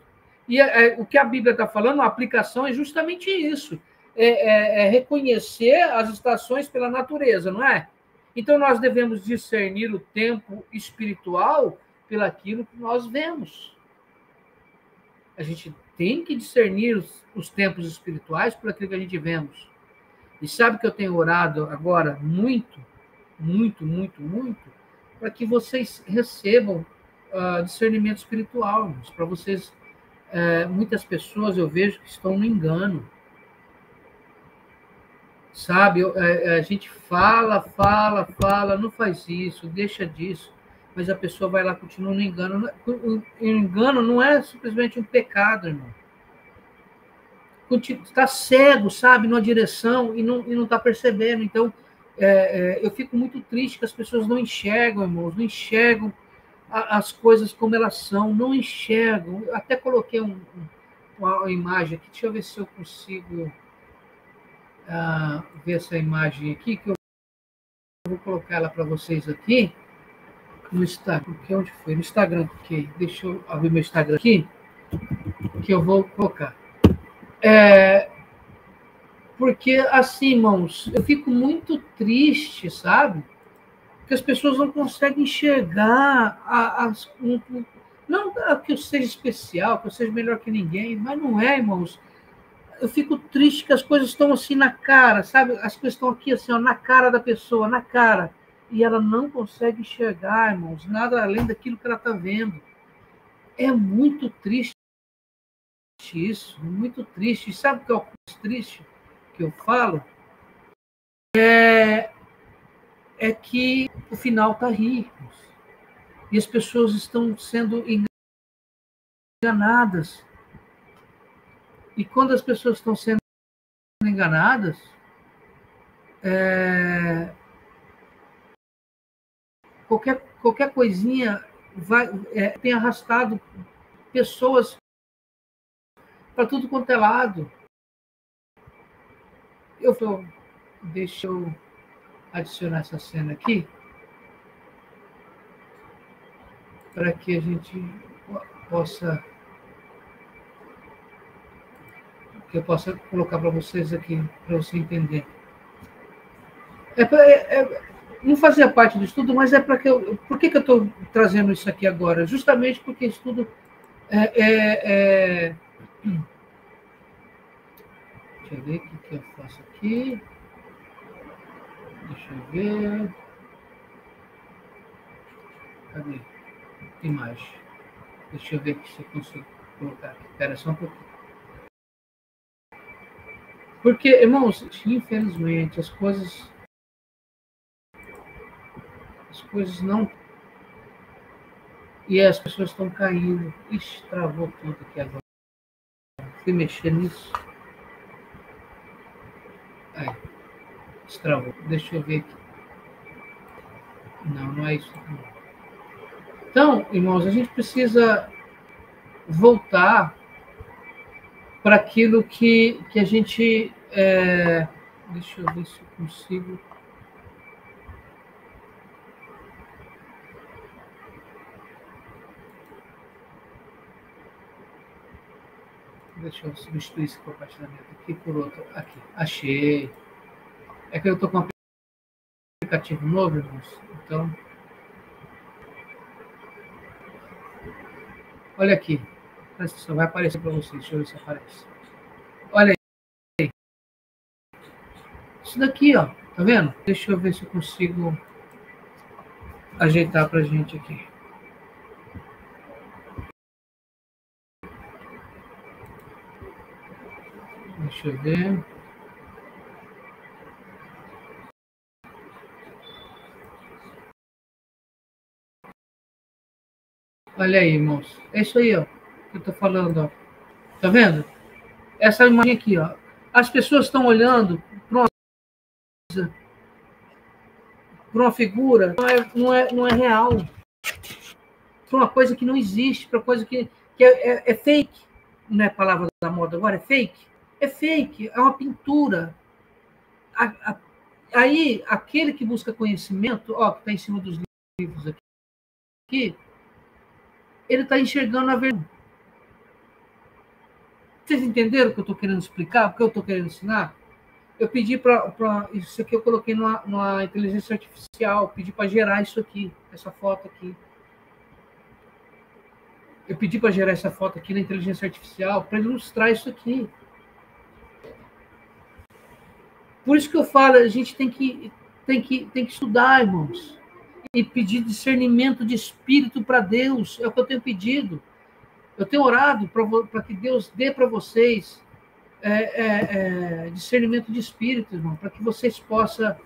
E o que a Bíblia está falando, a aplicação é justamente isso. Reconhecer as estações pela natureza, não é? Então, nós devemos discernir o tempo espiritual pelaquilo que nós vemos. A gente tem que discernir os tempos espirituais por aquilo que a gente vemos. E sabe que eu tenho orado agora muito, muito, muito, muito, para que vocês recebam discernimento espiritual, para vocês muitas pessoas eu vejo que estão no engano. Sabe, a gente fala, não faz isso, deixa disso, mas a pessoa vai lá, continua no engano. O engano não é simplesmente um pecado, irmão. Está cego, sabe, numa direção e não está percebendo. Então, eu fico muito triste que as pessoas não enxergam, irmãos, não enxergam as coisas como elas são, não enxergam. Eu até coloquei uma imagem aqui, deixa eu ver se eu consigo ver essa imagem aqui, que eu vou colocar ela para vocês aqui no Instagram. Onde foi? No Instagram, porque deixa eu abrir meu Instagram aqui, que eu vou colocar. Porque, assim, irmãos, eu fico muito triste, sabe? Que as pessoas não conseguem enxergar não que eu seja especial, que eu seja melhor que ninguém, mas não é, irmãos. Eu fico triste que as coisas estão assim na cara, sabe? As coisas estão aqui assim, ó, na cara da pessoa, na cara. E ela não consegue enxergar, irmãos, nada além daquilo que ela está vendo. É muito triste isso, muito triste. E sabe o que é o mais triste que eu falo? É que o final está aí. E as pessoas estão sendo enganadas. E quando as pessoas estão sendo enganadas, qualquer coisinha tem arrastado pessoas para tudo quanto é lado. Deixa eu adicionar essa cena aqui para que a gente possa colocar para vocês aqui, para você entender. Não fazia parte do estudo, mas é para que por que eu estou trazendo isso aqui agora? Justamente porque estudo deixa eu ver o que eu faço aqui. Deixa eu ver. Cadê? Imagem. Deixa eu ver se eu consigo colocar aqui. Espera só um pouquinho. Porque, irmãos, infelizmente, as coisas não. E as pessoas estão caindo. Ixi, travou tudo aqui agora. Fui mexer nisso. Aí, destravou. Deixa eu ver aqui. Não é isso. Então, irmãos, a gente precisa voltar para aquilo que a gente. Deixa eu ver se eu consigo. Deixa eu substituir esse compartilhamento aqui por outro. Aqui, achei. É que eu estou com um aplicativo novo, irmãos. Então. Olha aqui. Só vai aparecer para vocês. Deixa eu ver se aparece. Olha aí. Isso daqui, ó. Tá vendo? Deixa eu ver se eu consigo ajeitar para a gente aqui. Deixa eu ver. Olha aí, irmãos. É isso aí, ó. Que eu tô falando, ó. Tá vendo? Essa imagem aqui, ó. As pessoas estão olhando para uma figura, não é real. Para uma coisa que não existe, para coisa que é fake. Não é a palavra da moda agora, é fake. É fake, é uma pintura. Aí, aquele que busca conhecimento, ó, que está em cima dos livros aqui, ele está enxergando a verdade. Vocês entenderam o que eu estou querendo explicar? O que eu estou querendo ensinar? Eu pedi para. Isso aqui eu coloquei numa inteligência artificial, pedi para gerar isso aqui, essa foto aqui. Eu pedi para gerar essa foto aqui na inteligência artificial para ilustrar isso aqui. Por isso que eu falo, a gente tem que estudar, irmãos, e pedir discernimento de espírito para Deus. É o que eu tenho pedido. Eu tenho orado para que Deus dê para vocês discernimento de espírito, irmão, para que vocês possam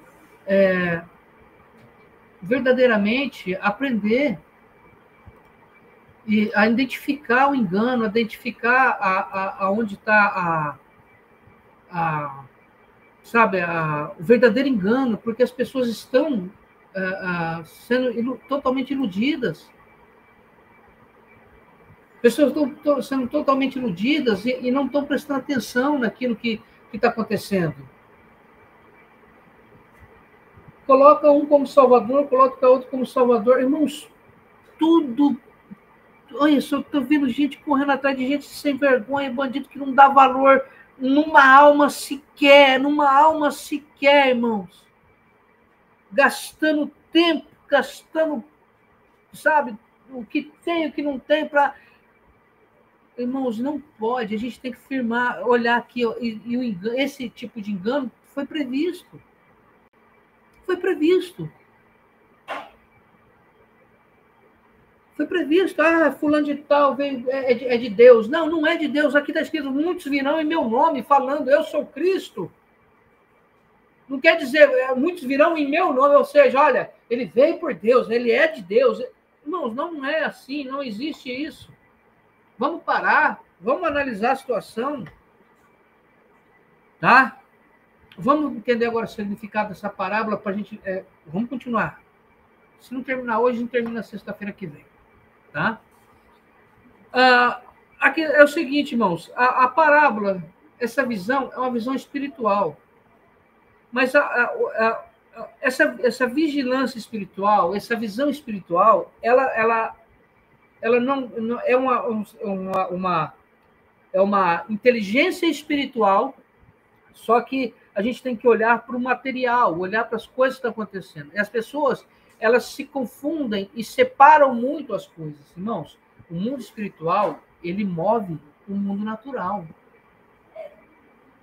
verdadeiramente aprender a identificar o engano, a identificar aonde está o verdadeiro engano, porque as pessoas estão sendo totalmente iludidas. Pessoas estão sendo totalmente iludidas e não estão prestando atenção naquilo que está acontecendo. Coloca um como salvador, coloca outro como salvador. Irmãos, tudo... Olha só, estou vendo gente correndo atrás de gente sem vergonha, bandido que não dá valor numa alma sequer, irmãos. Gastando tempo, sabe, o que tem, o que não tem para... Irmãos, não pode, a gente tem que firmar, olhar aqui, ó, e o engano, esse tipo de engano foi previsto. Foi previsto. Fulano de tal é de Deus. Não, não é de Deus. Aqui está escrito, muitos virão em meu nome, falando, eu sou Cristo. Não quer dizer, muitos virão em meu nome, ou seja, olha, ele veio por Deus, ele é de Deus. Irmãos, não é assim, não existe isso. Vamos parar, vamos analisar a situação, tá? Vamos entender agora o significado dessa parábola para a gente... vamos continuar. Se não terminar hoje, a gente termina sexta-feira que vem, tá? Aqui é o seguinte, irmãos, a parábola, essa visão é uma visão espiritual, mas essa vigilância espiritual, essa visão espiritual, ela não é uma inteligência espiritual, só que a gente tem que olhar para o material, olhar para as coisas que estão acontecendo. E as pessoas, elas se confundem e separam muito as coisas. Irmãos, o mundo espiritual, ele move o mundo natural.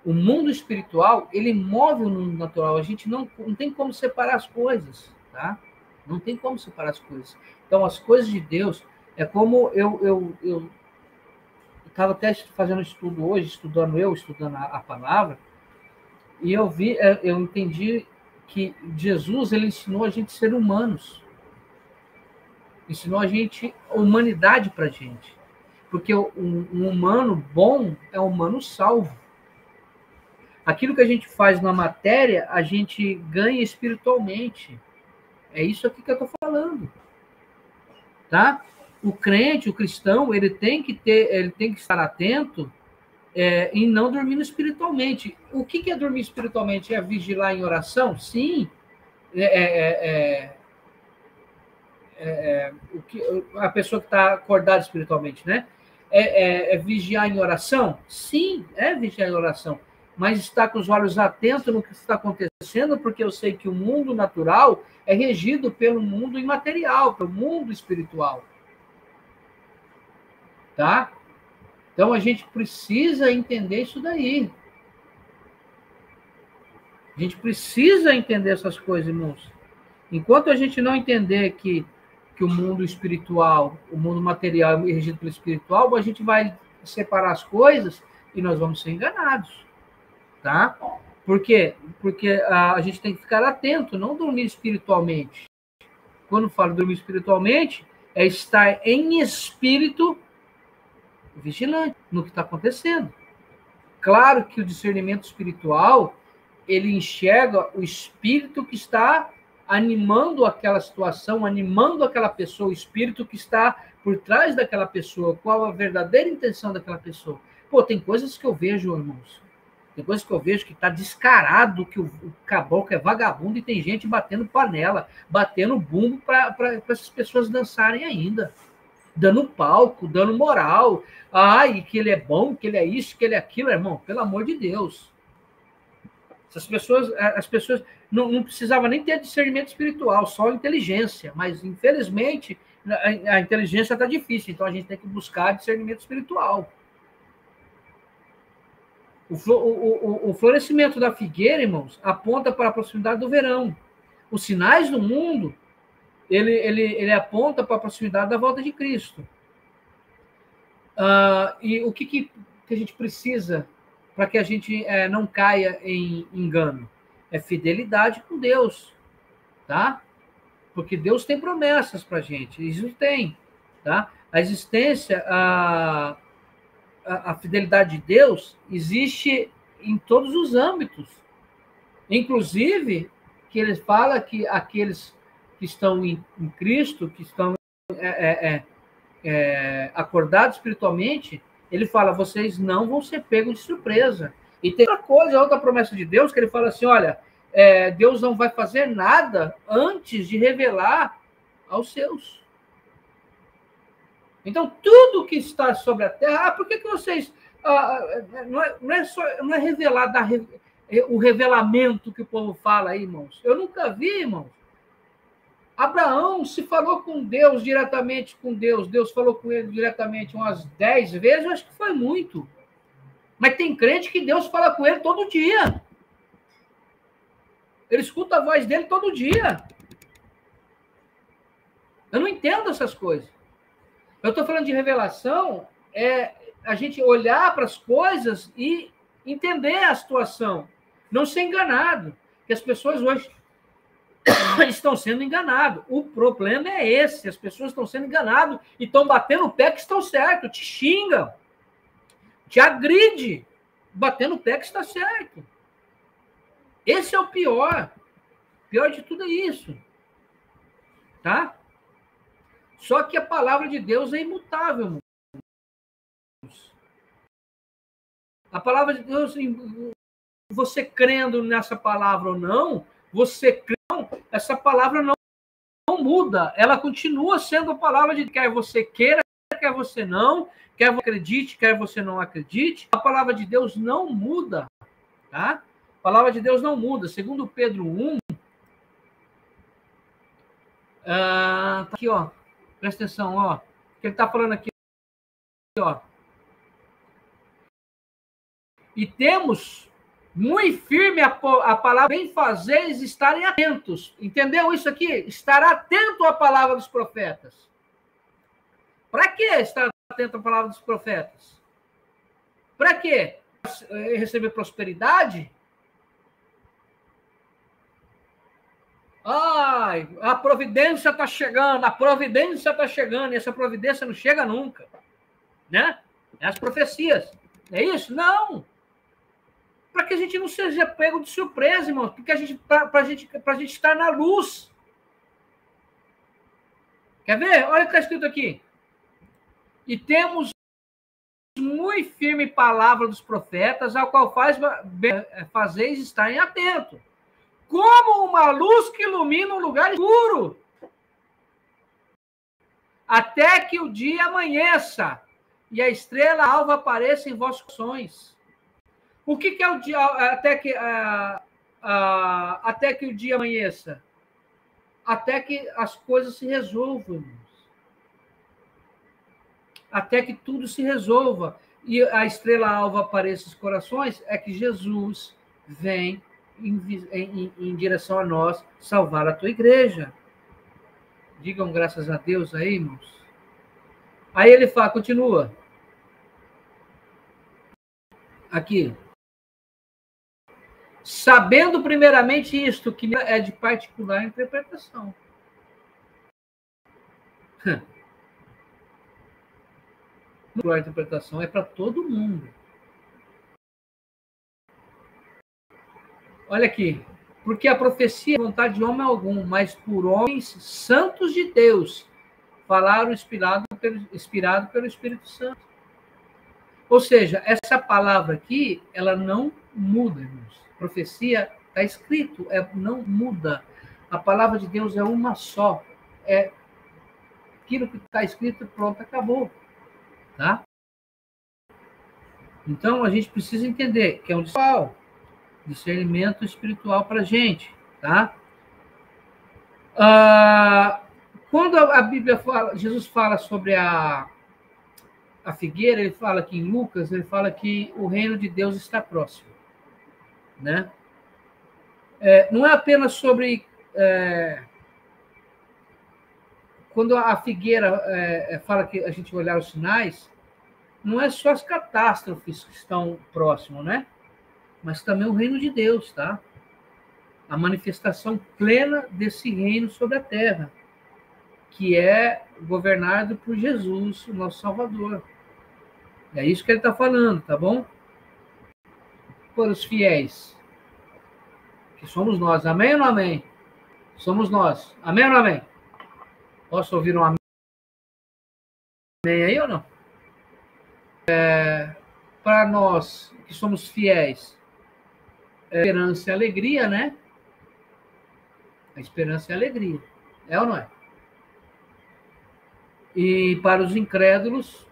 O mundo espiritual, ele move o mundo natural. A gente não tem como separar as coisas, tá? Não tem como separar as coisas. Então, as coisas de Deus, é como eu estava até fazendo estudo hoje, estudando a palavra, e eu entendi que Jesus, ele ensinou a gente a ser humanos. Ensinou a gente, a humanidade para a gente. Porque um humano bom é um humano salvo. Aquilo que a gente faz na matéria, a gente ganha espiritualmente. É isso aqui que eu estou falando. Tá? O crente, o cristão, ele tem que estar atento e não dormindo espiritualmente. O que é dormir espiritualmente? É vigiar em oração? Sim. A pessoa que está acordada espiritualmente, né? É vigiar em oração? Sim, é vigiar em oração. Mas estar com os olhos atentos no que está acontecendo, porque eu sei que o mundo natural é regido pelo mundo imaterial, pelo mundo espiritual. Tá? Então, a gente precisa entender isso daí. A gente precisa entender essas coisas, irmãos. Enquanto a gente não entender que o mundo espiritual, o mundo material é regido pelo espiritual, a gente vai separar as coisas e nós vamos ser enganados. Tá? Por quê? Porque a gente tem que ficar atento, não dormir espiritualmente. Quando falo dormir espiritualmente, é estar em espírito vigilante no que está acontecendo. Claro que o discernimento espiritual, ele enxerga o espírito que está animando aquela situação, animando aquela pessoa, o espírito que está por trás daquela pessoa, qual a verdadeira intenção daquela pessoa. Tem coisas que eu vejo, irmãos, tem coisas que eu vejo que está descarado, que o caboclo é vagabundo e tem gente batendo panela, batendo bumbo para essas pessoas dançarem ainda. Dando palco, dando moral. E que ele é bom, que ele é isso, que ele é aquilo, irmão. Pelo amor de Deus. As pessoas não precisavam nem ter discernimento espiritual, só inteligência. Mas, infelizmente, a inteligência está difícil. Então, a gente tem que buscar discernimento espiritual. O florescimento da figueira, irmãos, aponta para a proximidade do verão. Os sinais do mundo, ele aponta para a proximidade da volta de Cristo. E o que a gente precisa para que a gente não caia em engano? É fidelidade com Deus, tá? Porque Deus tem promessas para a gente, isso tem, tá? A existência, a fidelidade de Deus existe em todos os âmbitos, inclusive que ele fala que aqueles que estão em Cristo, que estão acordados espiritualmente, ele fala, vocês não vão ser pegos de surpresa. E tem outra coisa, outra promessa de Deus, que ele fala assim, olha, Deus não vai fazer nada antes de revelar aos seus. Então, tudo que está sobre a terra... por que vocês... não é revelar, o revelamento que o povo fala aí, irmãos. Eu nunca vi, irmãos. Abraão se falou com Deus, diretamente com Deus. Deus falou com ele diretamente umas 10 vezes, eu acho que foi muito. Mas tem crente que Deus fala com ele todo dia. Ele escuta a voz dele todo dia. Eu não entendo essas coisas. Eu estou falando de revelação, a gente olhar para as coisas e entender a situação. Não ser enganado. Porque as pessoas hoje estão sendo enganadas. O problema é esse. As pessoas estão sendo enganadas e estão batendo o pé que estão certo. Te xingam. Te agride. Batendo o pé que está certo. Esse é o pior. O pior de tudo é isso. Tá? Só que a palavra de Deus é imutável. A palavra de Deus, você crendo nessa palavra ou não, essa palavra não muda. Ela continua sendo a palavra de Deus. Quer você queira, quer você não, quer você acredite, quer você não acredite. A palavra de Deus não muda. Tá? A palavra de Deus não muda. Segundo Pedro 1, tá aqui, ó. Presta atenção, ó. Que ele está falando aqui, ó. E temos muito firme a palavra, bem fazeres estarem atentos. Entendeu isso aqui? Estar atento à palavra dos profetas. Para que estar atento à palavra dos profetas? Para quê? Receber prosperidade? Ai, a providência está chegando, e essa providência não chega nunca. Né? É as profecias. É isso? Não. Para que a gente não seja pego de surpresa, irmão. Porque para a gente estar na luz. Quer ver? Olha o que está escrito aqui. E temos muito firme palavra dos profetas, ao qual fazeis estarem atentos. Como uma luz que ilumina um lugar escuro. Até que o dia amanheça e a estrela alva apareça em vossos corações. O que é o dia até que o dia amanheça? Até que as coisas se resolvam, irmãos. Até que tudo se resolva e a estrela alva apareça nos corações, é que Jesus vem em direção a nós salvar a tua igreja. Digam graças a Deus aí, irmãos. Aí ele fala, continua. Aqui. Sabendo primeiramente isto, que é de particular interpretação. Particular interpretação é para todo mundo. Olha aqui. Porque a profecia é vontade de homem algum, mas por homens santos de Deus, falaram inspirado pelo Espírito Santo. Ou seja, essa palavra aqui, ela não muda, irmãos. Profecia está escrito, não muda. A palavra de Deus é uma só. É aquilo que está escrito, pronto, acabou. Tá? Então, a gente precisa entender que é um discernimento espiritual para a gente. Tá? Quando a Bíblia fala, Jesus fala sobre a figueira, ele fala aqui em Lucas, ele fala que o reino de Deus está próximo. Né? Não é apenas sobre... quando a figueira fala que a gente olhar os sinais, não é só as catástrofes que estão próximas, né? Mas também o reino de Deus, tá? A manifestação plena desse reino sobre a terra, que é governado por Jesus, o nosso Salvador. É isso que ele está falando, tá bom? Por os fiéis, que somos nós. Amém ou não amém? Somos nós. Amém ou não amém? Posso ouvir um amém aí ou não? Para nós que somos fiéis, esperança e alegria, né? A esperança e a alegria. É ou não é? E para os incrédulos,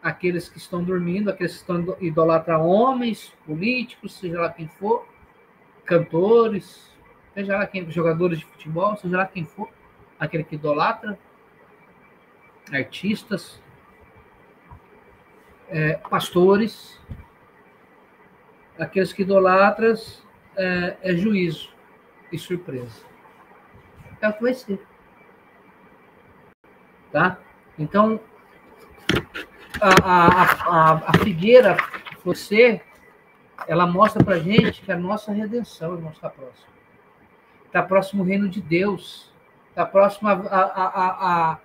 aqueles que estão dormindo, aqueles que estão idolatram homens, políticos, seja lá quem for, cantores, seja lá quem, jogadores de futebol, seja lá quem for, aquele que idolatra, artistas, pastores, aqueles que idolatram, é juízo e surpresa. É o que vai ser. Tá? Então, a figueira, você, ela mostra pra gente que a nossa redenção, irmão, está próxima. Está próximo o reino de Deus. Está próximo a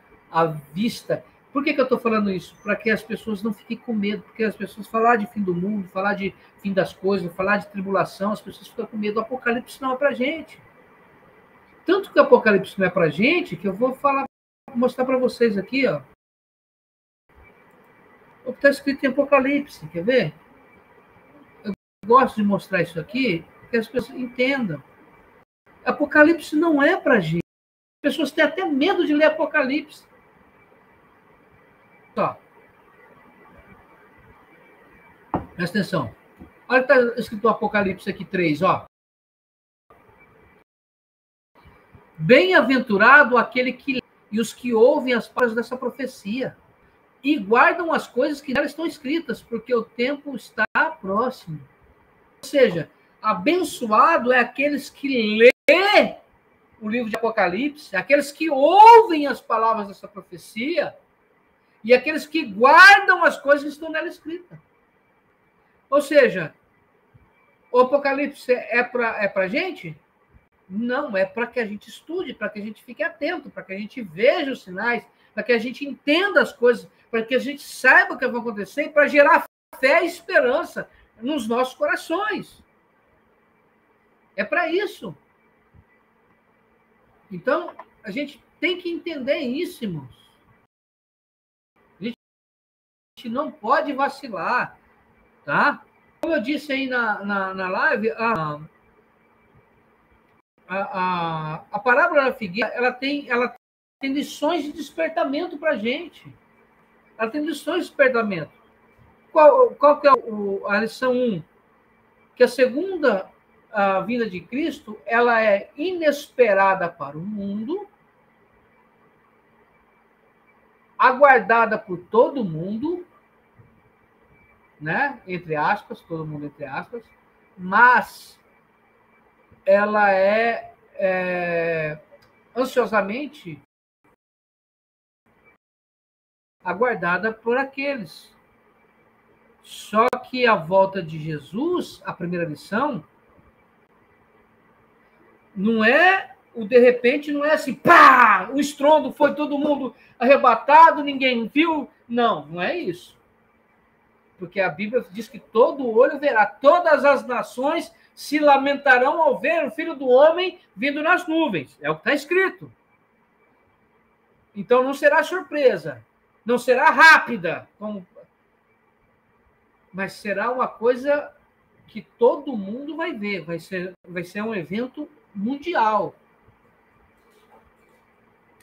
vista. Por que eu estou falando isso? Para que as pessoas não fiquem com medo. Porque as pessoas falar de fim do mundo, falar de fim das coisas, falar de tribulação, as pessoas ficam com medo. O Apocalipse não é para gente. Tanto que o Apocalipse não é para gente, que eu vou mostrar para vocês aqui, ó. O que está escrito em Apocalipse, quer ver? Eu gosto de mostrar isso aqui, que as pessoas entendam. Apocalipse não é para gente. As pessoas têm até medo de ler Apocalipse. Só. Presta atenção. Olha o que está escrito no Apocalipse aqui 3, ó. Bem-aventurado aquele que lê e os que ouvem as palavras dessa profecia e guardam as coisas que nela estão escritas, porque o tempo está próximo. Ou seja, abençoado é aqueles que lê o livro de Apocalipse, aqueles que ouvem as palavras dessa profecia e aqueles que guardam as coisas que estão nela escritas. Ou seja, o Apocalipse é para a gente? Não, é para que a gente estude, para que a gente fique atento, para que a gente veja os sinais, para que a gente entenda as coisas, para que a gente saiba o que vai acontecer, para gerar fé e esperança nos nossos corações. É para isso. Então, a gente tem que entender isso, irmãos. A gente não pode vacilar, tá? Como eu disse aí na live, a parábola da figueira, ela tem lições de despertamento para a gente. Ela tem lições de despertamento. Qual que é a lição 1? Que a segunda vinda de Cristo, ela é inesperada para o mundo, aguardada por todo mundo, né? Entre aspas, todo mundo entre aspas, mas ela é ansiosamente aguardada por aqueles. Só que a volta de Jesus, a primeira lição, não é o de repente, não é assim, pá, o estrondo, foi todo mundo arrebatado, ninguém viu. Não, não é isso. Porque a Bíblia diz que todo olho verá, todas as nações se lamentarão ao ver o Filho do Homem vindo nas nuvens. É o que está escrito. Então não será surpresa, não será rápida, mas será uma coisa que todo mundo vai ver, vai ser um evento mundial.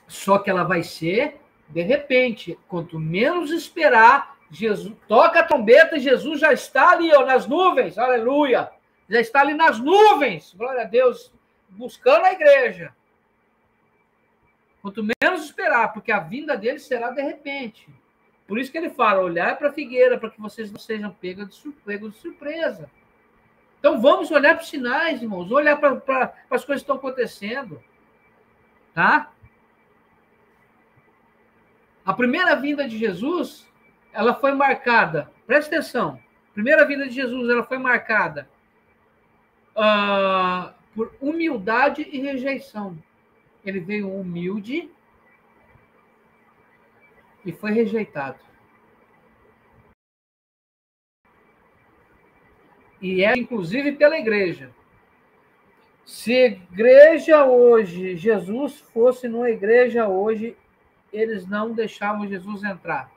Só que ela vai ser de repente, quanto menos esperar, Jesus toca a trombeta e Jesus já está ali, ó, nas nuvens, aleluia, já está ali nas nuvens, glória a Deus, buscando a igreja. Quanto menos esperar, porque a vinda dele será de repente. Por isso que ele fala, olhar para a figueira, para que vocês não sejam pegos de surpresa. Então vamos olhar para os sinais, irmãos, olhar para as coisas que estão acontecendo. Tá? A primeira vinda de Jesus, ela foi marcada, presta atenção, a primeira vinda de Jesus, ela foi marcada por humildade e rejeição. Ele veio humilde e foi rejeitado. E é inclusive pela igreja. Se a igreja hoje, Jesus fosse numa igreja hoje, eles não deixavam Jesus entrar.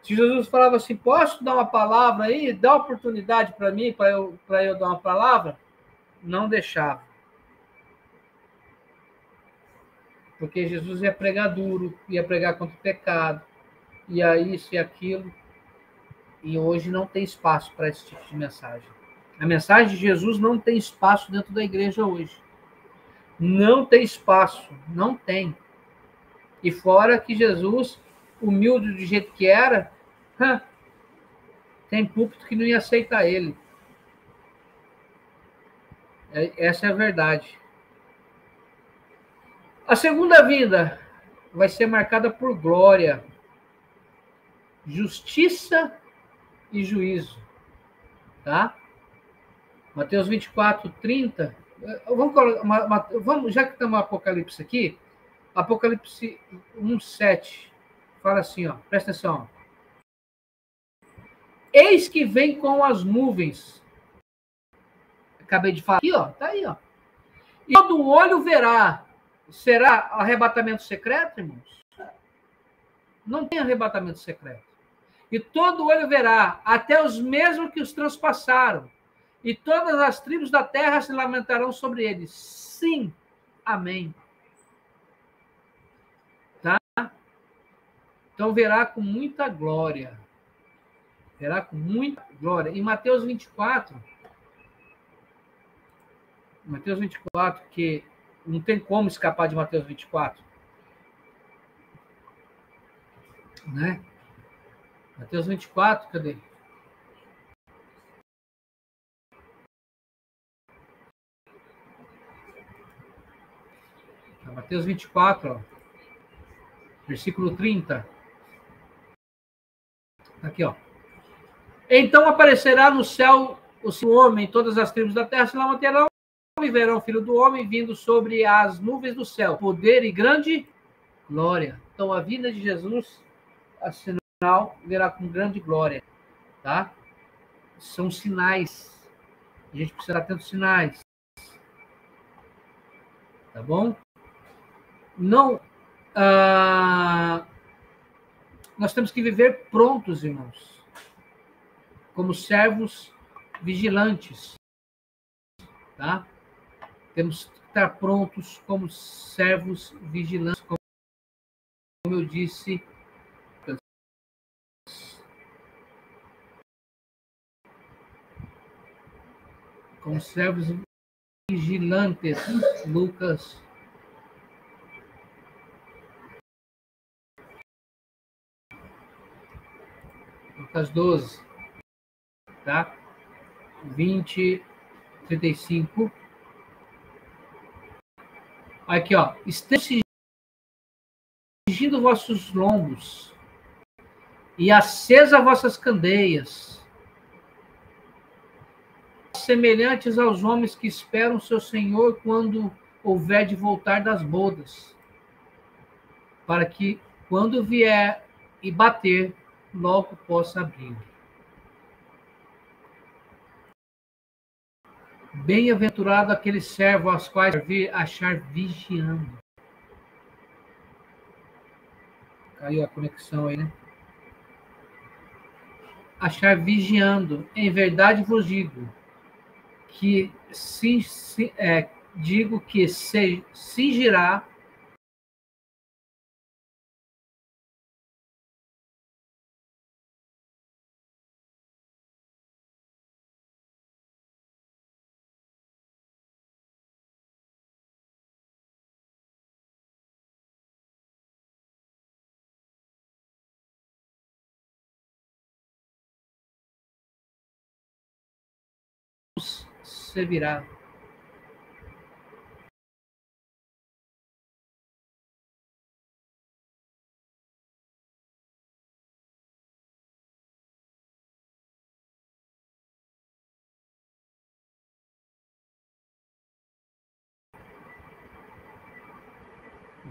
Se Jesus falava assim, posso dar uma palavra aí? Dá oportunidade para mim, para eu dar uma palavra? Não deixava. Porque Jesus ia pregar duro, ia pregar contra o pecado, ia isso e aquilo. E hoje não tem espaço para esse tipo de mensagem. A mensagem de Jesus não tem espaço dentro da igreja hoje. Não tem espaço, não tem. E fora que Jesus, humilde do jeito que era, tem púlpito que não ia aceitar ele. Essa é a verdade. A segunda vinda vai ser marcada por glória, justiça e juízo. Tá? Mateus 24, 30. Vamos, já que estamos no Apocalipse aqui, Apocalipse 1, 7. Fala assim, ó, presta atenção. Eis que vem com as nuvens. Acabei de falar aqui, ó, tá aí, ó. E todo olho verá. Será arrebatamento secreto, irmãos? Não tem arrebatamento secreto. E todo olho verá, até os mesmos que os transpassaram. E todas as tribos da terra se lamentarão sobre eles. Sim, amém. Tá? Então verá com muita glória. Verá com muita glória. Em Mateus 24, que não tem como escapar de Mateus 24. Né? Mateus 24, cadê? Mateus 24, ó, versículo 30. Aqui, ó. Então aparecerá no céu o seu homem, todas as tribos da terra se lamentarão e verão o Filho do Homem vindo sobre as nuvens do céu, poder e grande glória. Então a vinda de Jesus, a sinal, verá com grande glória, tá? São sinais. A gente precisa ter os sinais. Tá bom? Não. Nós temos que viver prontos, irmãos. Como servos vigilantes. Tá? Temos que estar prontos como servos vigilantes, como eu disse. Como servos vigilantes. Lucas. Lucas 12. Tá? 20, 35. Aqui, ó. Estejam cingindo vossos lombos e acesa vossas candeias, semelhantes aos homens que esperam seu Senhor quando houver de voltar das bodas, para que, quando vier e bater, logo possa abrir. Bem-aventurado aquele servo aos quais vir achar vigiando. Caiu a conexão aí, né? Achar vigiando. Em verdade vos digo que digo que se cingirá servirá.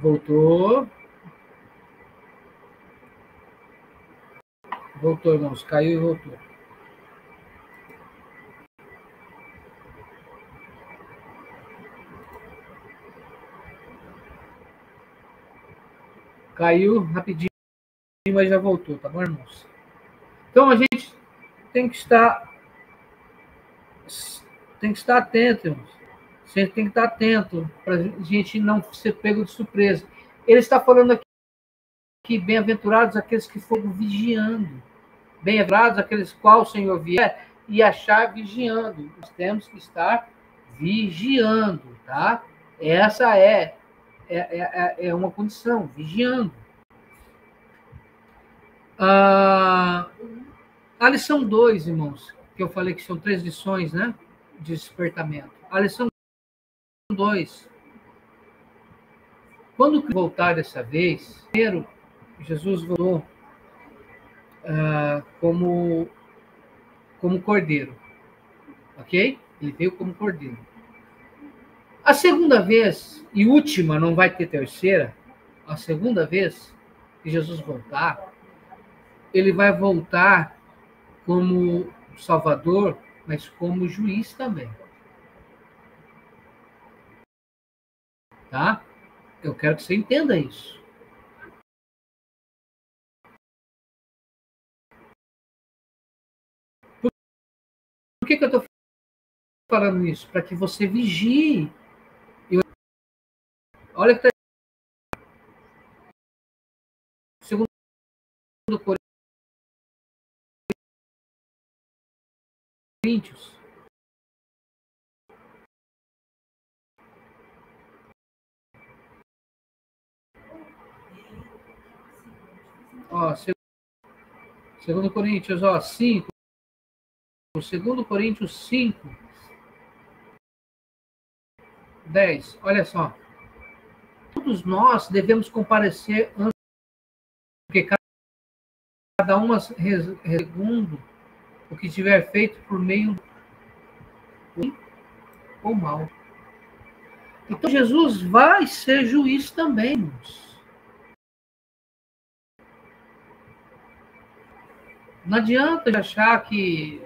Voltou. Voltou, irmãos. Caiu e voltou. Caiu rapidinho, mas já voltou, tá bom, irmãos? Então a gente tem que estar atento, irmãos. A gente tem que estar atento para a gente não ser pego de surpresa. Ele está falando aqui que bem-aventurados aqueles que foram vigiando. Bem-aventurados aqueles qual o Senhor vier e achar vigiando. Nós temos que estar vigiando, tá? Essa é uma condição, vigiando. A lição 2, irmãos, que eu falei que são 3 lições, né? De despertamento. A lição 2. Quando voltar dessa vez, primeiro, Jesus voltou como cordeiro. Ok? Ele veio como cordeiro. A segunda vez, e última, não vai ter terceira, a segunda vez que Jesus voltar, ele vai voltar como Salvador, mas como juiz também. Tá? Eu quero que você entenda isso. Por que eu estou falando isso? Para que você vigie. Olha que está segundo Coríntios. Ó, segundo Coríntios, 5. Segundo Coríntios 5, 10. Olha só. Todos nós devemos comparecer antes, porque cada um segundo o que tiver feito por meio do ou mal. Então Jesus vai ser juiz também, irmãos. Não adianta achar que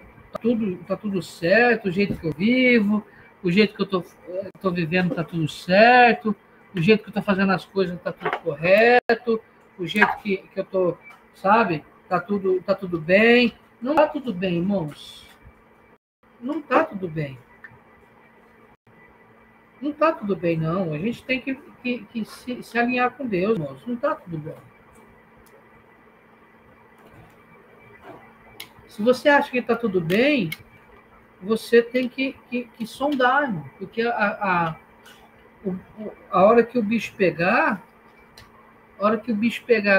tá tudo certo, o jeito que eu vivo, o jeito que eu tô vivendo tá tudo certo, o jeito que eu tô fazendo as coisas tá tudo correto, o jeito que eu tô, sabe, tá tudo bem. Não tá tudo bem, irmãos. Não tá tudo bem. Não tá tudo bem, não. A gente tem que se alinhar com Deus, irmãos. Não tá tudo bem. Se você acha que está tudo bem, você tem que sondar, irmão, porque a hora que o bicho pegar,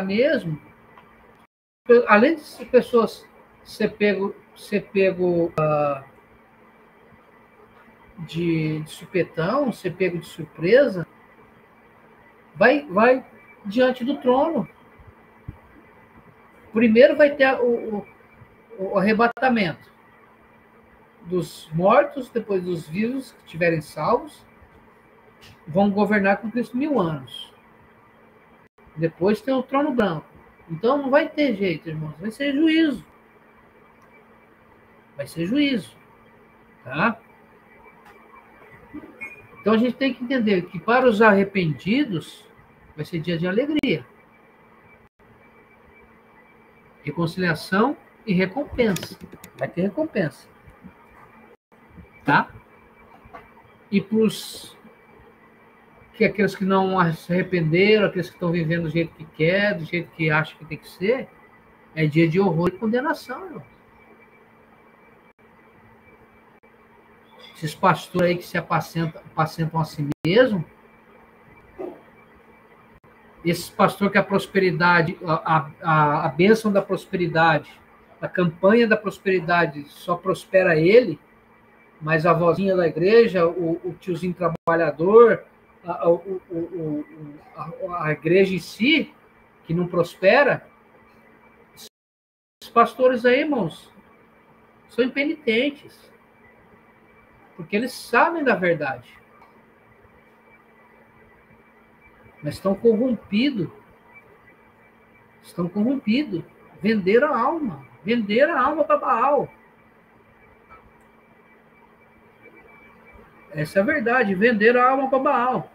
mesmo, além de pessoas ser pego de supetão, ser pego de surpresa, vai diante do trono. Primeiro vai ter o arrebatamento dos mortos, depois dos vivos que estiverem salvos, vão governar com Cristo 1000 anos. Depois tem o trono branco. Então não vai ter jeito, irmãos. Vai ser juízo. Vai ser juízo. Tá? Então a gente tem que entender que para os arrependidos vai ser dia de alegria. Reconciliação e recompensa. Vai ter recompensa. Tá? E para aqueles que não se arrependeram, aqueles que estão vivendo do jeito que quer, do jeito que acha que tem que ser, é dia de horror e condenação, irmão. Esses pastores aí que se apacentam a si mesmo, esses pastores que a prosperidade, a bênção da prosperidade, a campanha da prosperidade só prospera ele, mas a vozinha da igreja, o tiozinho trabalhador, a igreja em si, que não prospera, os pastores aí, irmãos, são impenitentes. Porque eles sabem da verdade. Mas estão corrompidos. Estão corrompidos. Venderam a alma. Venderam a alma para Baal. Essa é a verdade. Venderam a alma para Baal.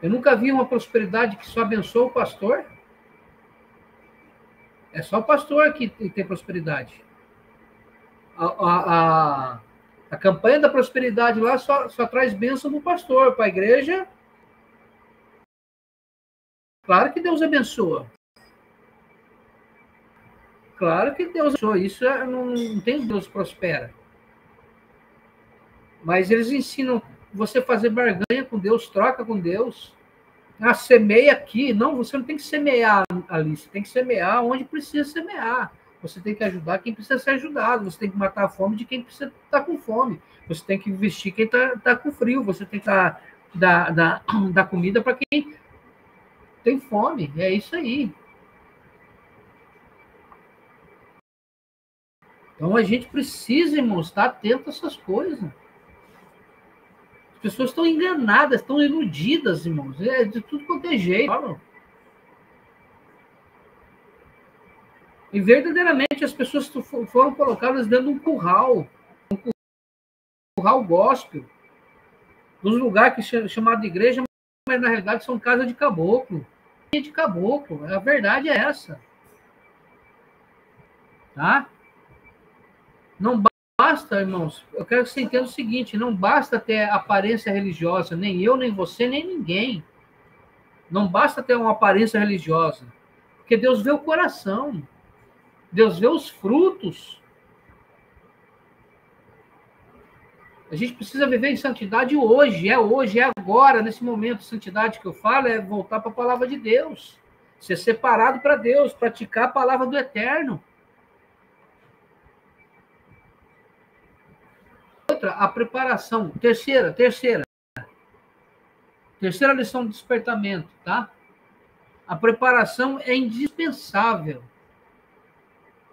Eu nunca vi uma prosperidade que só abençoa o pastor. É só o pastor que tem prosperidade. A campanha da prosperidade lá só traz bênção do pastor. Para a igreja, claro que Deus abençoa. Claro que Deus abençoa. Isso não tem Deus prospera. Mas eles ensinam você a fazer barganha com Deus, troca com Deus. Ah, semeia aqui. Não, você não tem que semear ali. Você tem que semear onde precisa semear. Você tem que ajudar quem precisa ser ajudado. Você tem que matar a fome de quem precisa estar com fome. Você tem que vestir quem está com frio. Você tem que dar comida para quem tem fome. É isso aí. Então a gente precisa, irmãos, estar atento a essas coisas. As pessoas estão enganadas, estão iludidas, irmãos. É de tudo quanto é jeito. E verdadeiramente as pessoas foram colocadas dentro de um curral gospel, nos lugares que é chamado de igreja, mas na realidade são casas de caboclo. De caboclo, a verdade é essa. Tá? Não basta, irmãos, eu quero que você entenda o seguinte, não basta ter aparência religiosa, nem eu, nem você, nem ninguém. Não basta ter uma aparência religiosa, porque Deus vê o coração. Deus vê os frutos. A gente precisa viver em santidade hoje, é agora, nesse momento. Santidade que eu falo é voltar para a palavra de Deus. Ser separado para Deus, praticar a palavra do Eterno. Outra, a preparação. Terceira lição do despertamento, tá? A preparação é indispensável.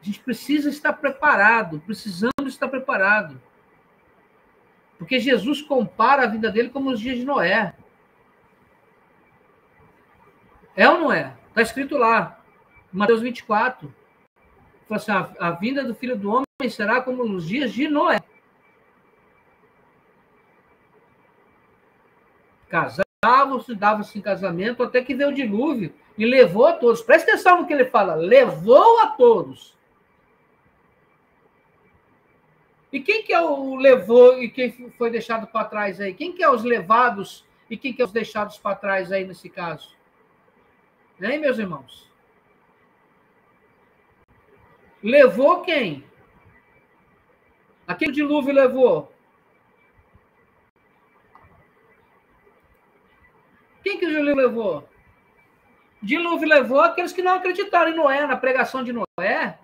A gente precisa estar preparado, precisamos estar preparado. Porque Jesus compara a vida dele como os dias de Noé. É ou não é? Está escrito lá, Mateus 24. Fala assim, a vinda do Filho do Homem será como nos dias de Noé. Casavam-se, davam-se em casamento, até que veio o dilúvio e levou a todos. Presta atenção no que ele fala. Levou a todos. E quem que é o levou e quem foi deixado para trás aí? Quem que é os levados e quem que é os deixados para trás aí nesse caso? Hein, meus irmãos? Levou quem? A quem o dilúvio levou? Quem que o dilúvio levou? O dilúvio levou aqueles que não acreditaram em Noé, na pregação de Noé.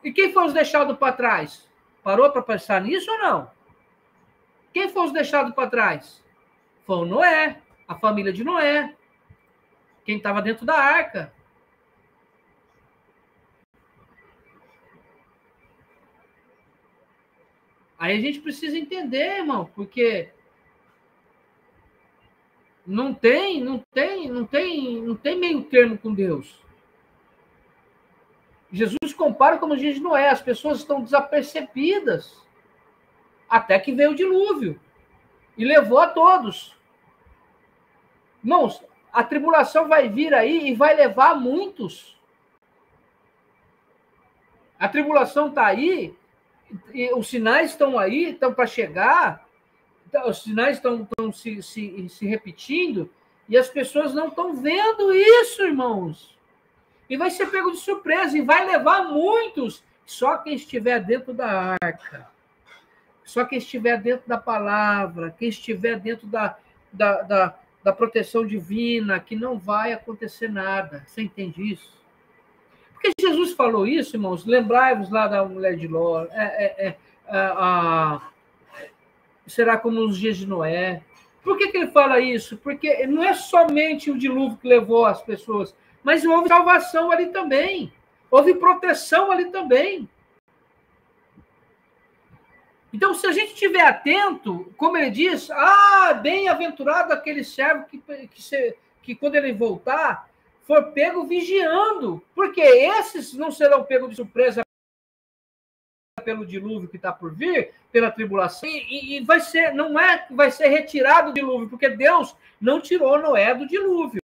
E quem foi os deixados para trás? Parou para pensar nisso ou não? Quem foi os deixados para trás? Foi o Noé, a família de Noé. Quem estava dentro da arca. Aí a gente precisa entender, irmão, porque não tem meio termo com Deus. Jesus compara como os dias de Noé, as pessoas estão desapercebidas até que veio o dilúvio e levou a todos. Irmãos, a tribulação vai vir aí e vai levar muitos. A tribulação está aí, e os sinais estão aí, estão para chegar, os sinais estão se repetindo, e as pessoas não estão vendo isso, irmãos. E vai ser pego de surpresa, e vai levar muitos, só quem estiver dentro da arca, só quem estiver dentro da palavra, quem estiver dentro da proteção divina, que não vai acontecer nada. Você entende isso? Porque Jesus falou isso, irmãos, lembrai-vos lá da mulher de Ló, será como nos dias de Noé. Por que ele fala isso? Porque não é somente o dilúvio que levou as pessoas, mas houve salvação ali também. Houve proteção ali também. Então, se a gente estiver atento, como ele diz, bem-aventurado aquele servo que quando ele voltar, for pego vigiando, porque esses não serão pegos de surpresa pelo dilúvio que está por vir, pela tribulação, e vai ser, não é que vai ser retirado do dilúvio, porque Deus não tirou Noé do dilúvio.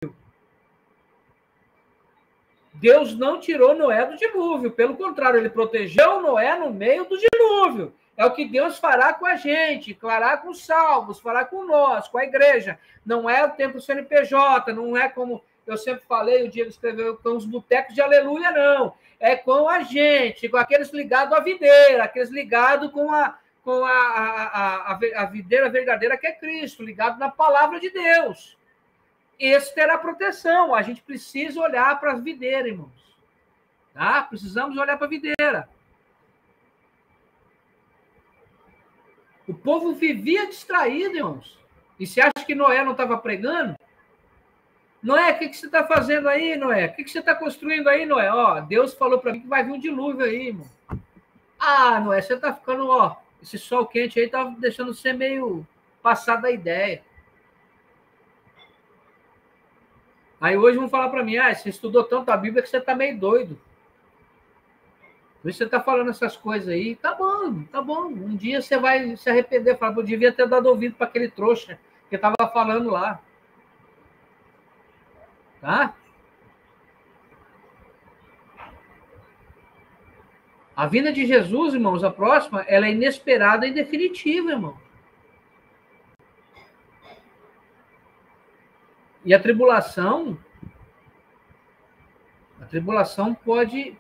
Deus não tirou Noé do dilúvio, pelo contrário, ele protegeu Noé no meio do dilúvio. É o que Deus fará com a gente, fará com os salvos, fará com nós, com a igreja. Não é o templo CNPJ, não é como eu sempre falei, o Diego escreveu, com os botecos de aleluia, não. É com a gente, com aqueles ligados à videira, aqueles ligados com a videira verdadeira que é Cristo, ligado na palavra de Deus. Esse terá proteção. A gente precisa olhar para a videira, irmãos. Tá? Precisamos olhar para a videira. O povo vivia distraído, irmãos. E você acha que Noé não estava pregando? Noé, o que você está fazendo aí, Noé? O que você está construindo aí, Noé? Ó, Deus falou para mim que vai vir um dilúvio aí, irmão. Noé, você está ficando, esse sol quente aí está deixando você meio passado da ideia. Aí hoje vão falar para mim, você estudou tanto a Bíblia que você está meio doido. Por isso você está falando essas coisas aí. Tá bom, tá bom. Um dia você vai se arrepender. Falar, eu devia ter dado ouvido para aquele trouxa que estava falando lá. Tá? A vinda de Jesus, irmãos, a próxima, ela é inesperada e definitiva, irmão. E a tribulação pode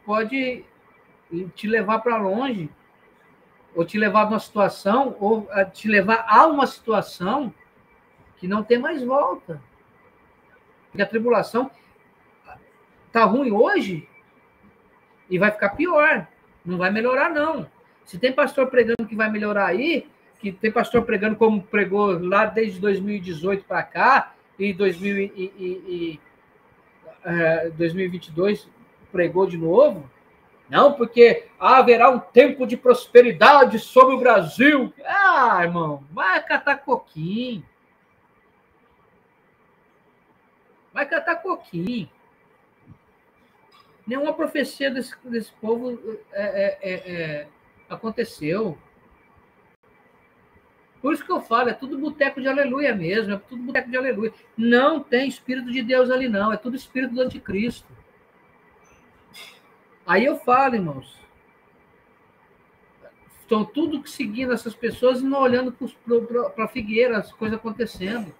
te levar para longe, ou te levar a uma situação, ou te levar a uma situação que não tem mais volta. Porque a tribulação tá ruim hoje e vai ficar pior. Não vai melhorar, não. Se tem pastor pregando que vai melhorar aí, que tem pastor pregando como pregou lá desde 2018 para cá, e 2022 pregou de novo, não, porque haverá um tempo de prosperidade sobre o Brasil. Irmão, vai catar coquinho. Vai catar coquinho. Nenhuma profecia desse povo aconteceu. Por isso que eu falo, é tudo boteco de aleluia mesmo, é tudo boteco de aleluia. Não tem Espírito de Deus ali, não. É tudo Espírito do Anticristo. Aí eu falo, irmãos, estão tudo seguindo essas pessoas e não olhando para a figueira, as coisas acontecendo.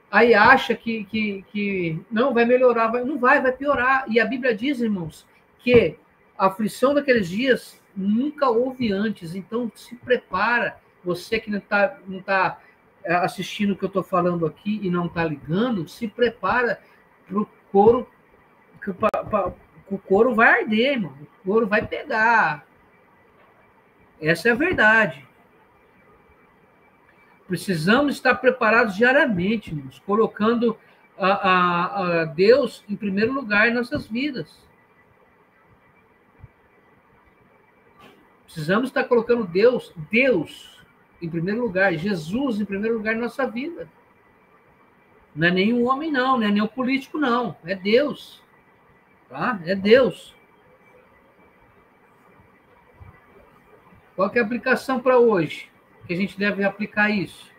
Aí acha que não vai melhorar, não vai piorar. E a Bíblia diz, irmãos, que a aflição daqueles dias nunca houve antes. Então, se prepara. Você que não tá assistindo o que eu estou falando aqui e não está ligando, se prepara para o couro, o couro vai arder, irmão. O couro vai pegar. Essa é a verdade. Precisamos estar preparados diariamente, irmãos, colocando a Deus em primeiro lugar em nossas vidas. Precisamos estar colocando Deus em primeiro lugar, Jesus em primeiro lugar em nossa vida. Não é nenhum homem, não é nenhum político, não. É Deus. Tá? É Deus. Qual que é a aplicação para hoje? Que a gente deve aplicar isso?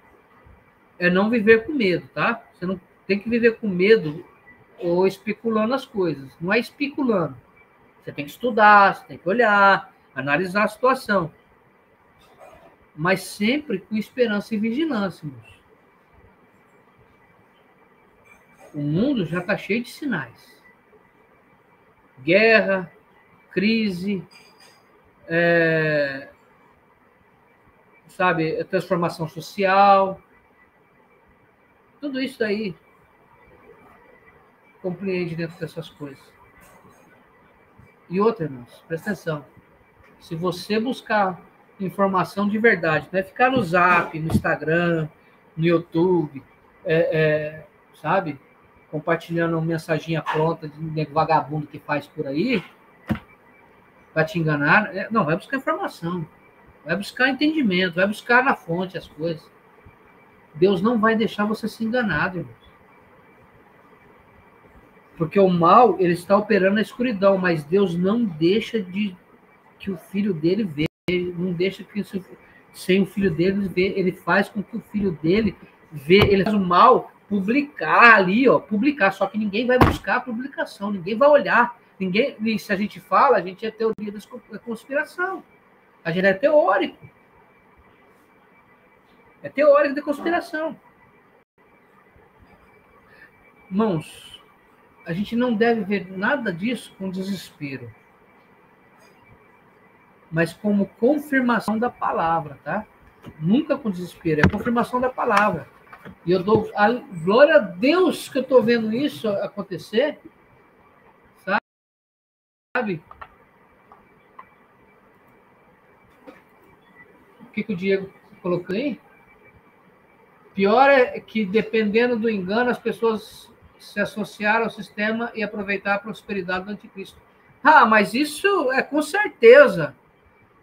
É não viver com medo, tá? Você não tem que viver com medo ou especulando as coisas. Não é especulando. Você tem que estudar, você tem que olhar, analisar a situação. Mas sempre com esperança e vigilância, irmãos. O mundo já está cheio de sinais. Guerra, crise, transformação social. Tudo isso daí compreende dentro dessas coisas. E outra, irmãos, presta atenção. Se você buscar informação de verdade, não é ficar no Zap, no Instagram, no YouTube, compartilhando uma mensaginha pronta de vagabundo que faz por aí, para te enganar. Não, vai buscar informação. vai buscar entendimento, vai buscar na fonte as coisas. Deus não vai deixar você se enganar, irmãos. Porque o mal, ele está operando na escuridão, mas Deus não deixa que o filho dele veja, não deixa que sem o filho dele ver, ele faz com que o filho dele vê, ele faz o mal publicar ali, ó, publicar, só que ninguém vai buscar a publicação, ninguém vai olhar, ninguém, e se a gente fala, a gente é teoria da conspiração, a gente é teórico da conspiração. Irmãos, a gente não deve ver nada disso com desespero, mas como confirmação da palavra, tá? Nunca com desespero, é confirmação da palavra. E eu dou a glória a Deus que eu estou vendo isso acontecer, sabe? O que o Diego colocou aí? Pior é que, dependendo do engano, as pessoas se associaram ao sistema e aproveitar a prosperidade do anticristo. Ah, mas isso é com certeza.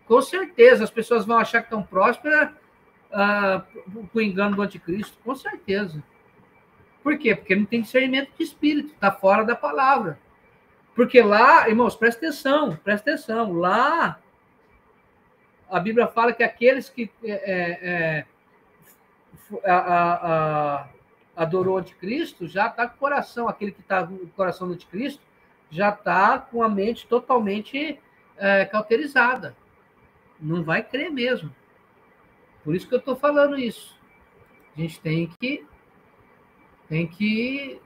Com certeza, as pessoas vão achar que estão prósperas com o engano do anticristo. Com certeza. Por quê? Porque não tem discernimento de espírito, está fora da palavra. Porque lá, irmãos, presta atenção. Lá, a Bíblia fala que aqueles que adorou o anticristo já está com o coração, aquele que está com o coração do anticristo já está com a mente totalmente cauterizada. Não vai crer mesmo. Por isso que eu estou falando isso. A gente tem que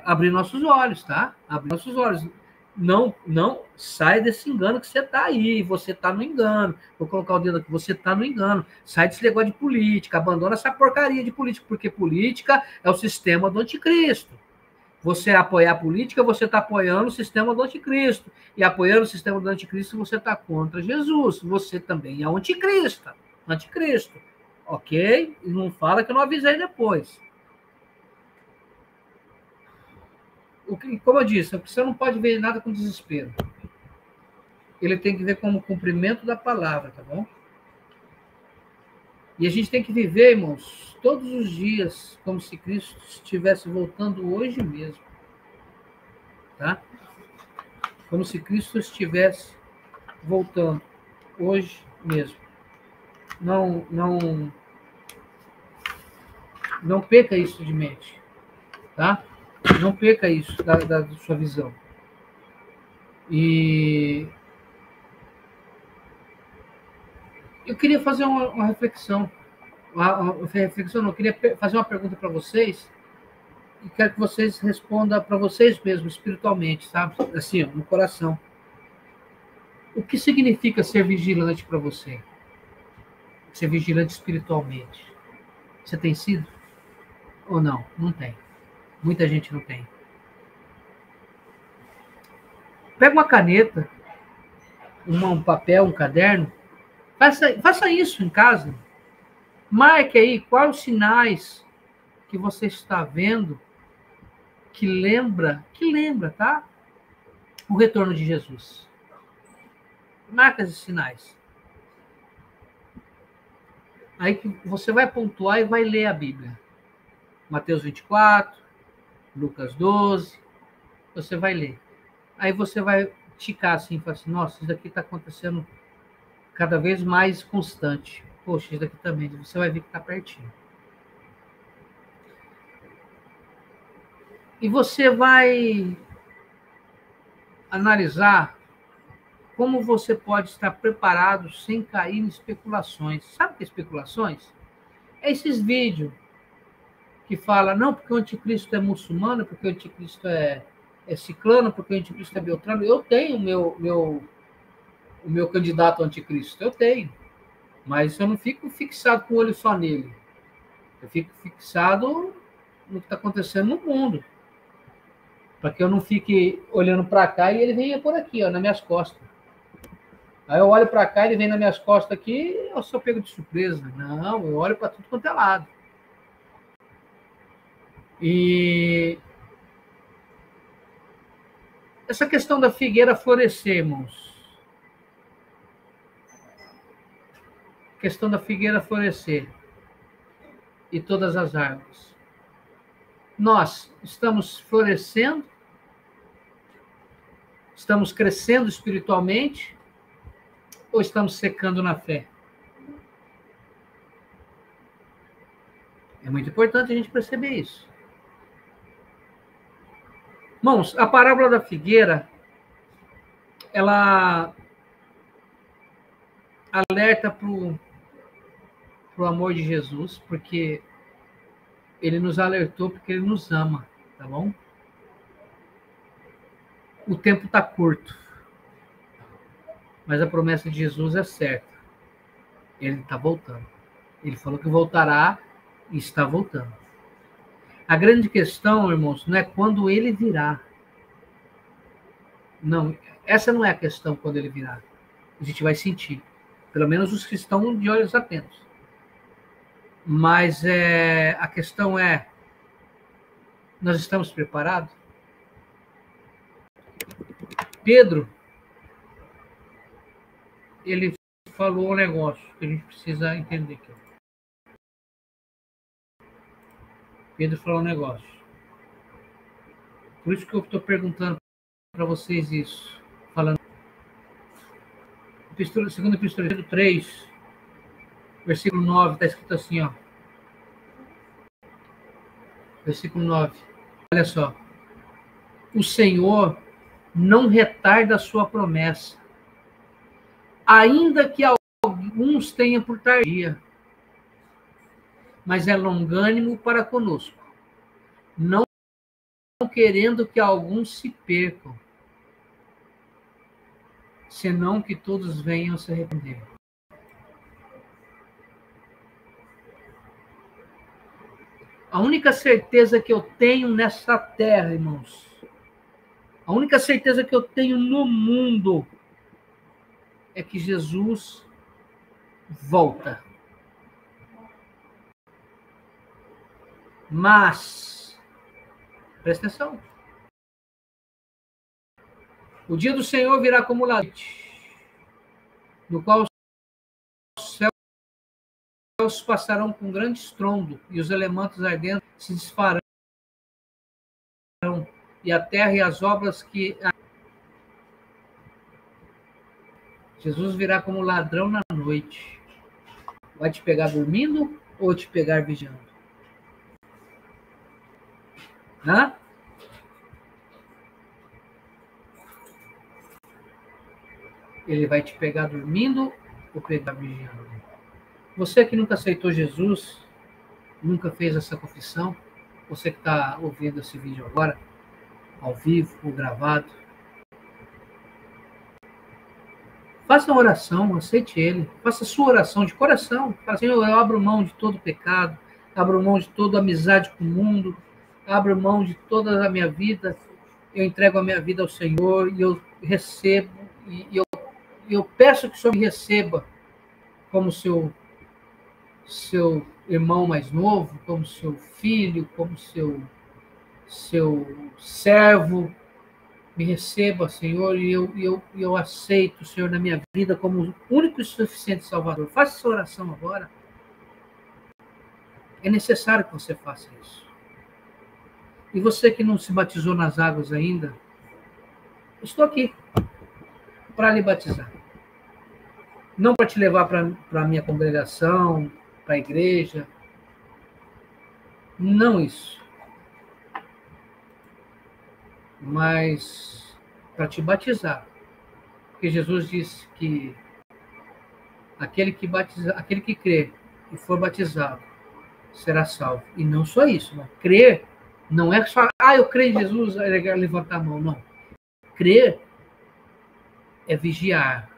abrir nossos olhos, tá? Abrir nossos olhos. Não sai desse engano que você está aí. Você está no engano. Vou colocar o dedo aqui. Você está no engano. Sai desse negócio de política. Abandona essa porcaria de política, porque política é o sistema do anticristo. Você apoiar a política, você está apoiando o sistema do anticristo. E apoiando o sistema do anticristo, você está contra Jesus. Você também é o anticristo. Ok? E não fala que eu não avisei depois. Como eu disse, você não pode ver nada com desespero. Ele tem que ver como cumprimento da palavra, tá bom? E a gente tem que viver, irmãos, todos os dias, como se Cristo estivesse voltando hoje mesmo. Tá? Como se Cristo estivesse voltando hoje mesmo. Não perca isso de mente. Tá? Não perca isso da sua visão. E eu queria fazer uma reflexão. Eu queria fazer uma pergunta para vocês e quero que vocês respondam para vocês mesmos, espiritualmente, sabe? Assim, no coração. O que significa ser vigilante para você? Ser vigilante espiritualmente. Você tem sido? Ou não? Não tem. Muita gente não tem. Pega uma caneta, um papel, um caderno, faça isso em casa. Marque aí quais os sinais que você está vendo que lembra, tá? O retorno de Jesus. Marca esses sinais. Aí que você vai pontuar e vai ler a Bíblia. Mateus 24, Lucas 12, você vai ler. Aí você vai ticar assim, falar assim, nossa, isso daqui está acontecendo cada vez mais constante. Poxa, isso daqui também. Você vai ver que está pertinho. E você vai analisar como você pode estar preparado sem cair em especulações. Sabe o que é especulações? É esses vídeos que falam, não, porque o anticristo é muçulmano, porque o anticristo é ciclano, porque o anticristo é beltrano. Eu tenho o meu candidato ao anticristo, eu tenho. Mas eu não fico fixado com o olho só nele. Eu fico fixado no que está acontecendo no mundo. Para que eu não fique olhando para cá e ele venha por aqui, ó, nas minhas costas. Aí eu olho para cá, ele vem nas minhas costas aqui, eu sou pego de surpresa. Não, eu olho para tudo quanto é lado. E essa questão da figueira florescer, irmãos. questão da figueira florescer e todas as árvores. Nós estamos florescendo, estamos crescendo espiritualmente ou estamos secando na fé? É muito importante a gente perceber isso. Irmãos, a parábola da figueira, ela alerta para o amor de Jesus, porque ele nos alertou, porque ele nos ama, tá bom? O tempo está curto, mas a promessa de Jesus é certa. Ele está voltando. Ele falou que voltará e está voltando. A grande questão, irmãos, não é quando ele virá. Não, essa não é a questão quando ele virá. A gente vai sentir. Pelo menos os que estão de olhos atentos. Mas a questão é, nós estamos preparados? Pedro, ele falou um negócio que a gente precisa entender aqui. Pedro falou um negócio. Por isso que eu estou perguntando para vocês isso. Falando. Segundo Epístola de Pedro 3, versículo 9, está escrito assim, ó. Versículo 9. Olha só. O Senhor não retarda a sua promessa, ainda que alguns tenham por tardia, mas é longânimo para conosco, não querendo que alguns se percam, senão que todos venham se arrepender. A única certeza que eu tenho nessa terra, irmãos, a única certeza que eu tenho no mundo é que Jesus volta. Mas, presta atenção, o dia do Senhor virá como ladrão, no qual os céus passarão com grande estrondo, e os elementos ardentes se desfarão, e a terra e as obras que... Jesus virá como ladrão na noite. Vai te pegar dormindo ou te pegar vigiando? Hã? Ele vai te pegar dormindo ou pegar vigiando? Você que nunca aceitou Jesus, nunca fez essa confissão, você que está ouvindo esse vídeo agora, ao vivo ou gravado, faça uma oração, aceite ele, faça a sua oração de coração. Fala assim, eu abro mão de todo pecado, abro mão de toda amizade com o mundo, abro mão de toda a minha vida, eu entrego a minha vida ao Senhor e eu recebo, e eu peço que o Senhor me receba como seu irmão mais novo, como seu filho, como seu servo. Me receba, Senhor, e eu aceito o Senhor na minha vida como o único e suficiente Salvador. Faça essa oração agora. É necessário que você faça isso. E você que não se batizou nas águas ainda, estou aqui para lhe batizar. Não para te levar para a minha congregação, para a igreja. Não isso. Mas para te batizar. Porque Jesus disse que aquele que crê e for batizado será salvo. E não só isso, né? Crer não é só, eu creio em Jesus, levantar a mão, não. Crer é vigiar.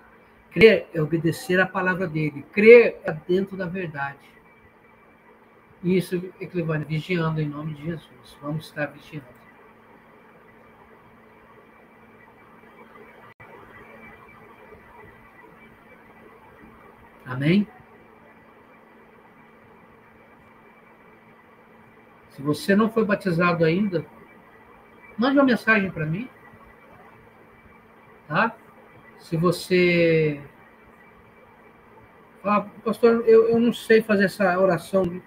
Crer é obedecer a palavra dele. Crer é dentro da verdade. E isso é que ele vai vigiando em nome de Jesus. Vamos estar vigiando. Amém? Se você não foi batizado ainda, mande uma mensagem para mim. Tá? Se você Fala, pastor, eu não sei fazer essa oração.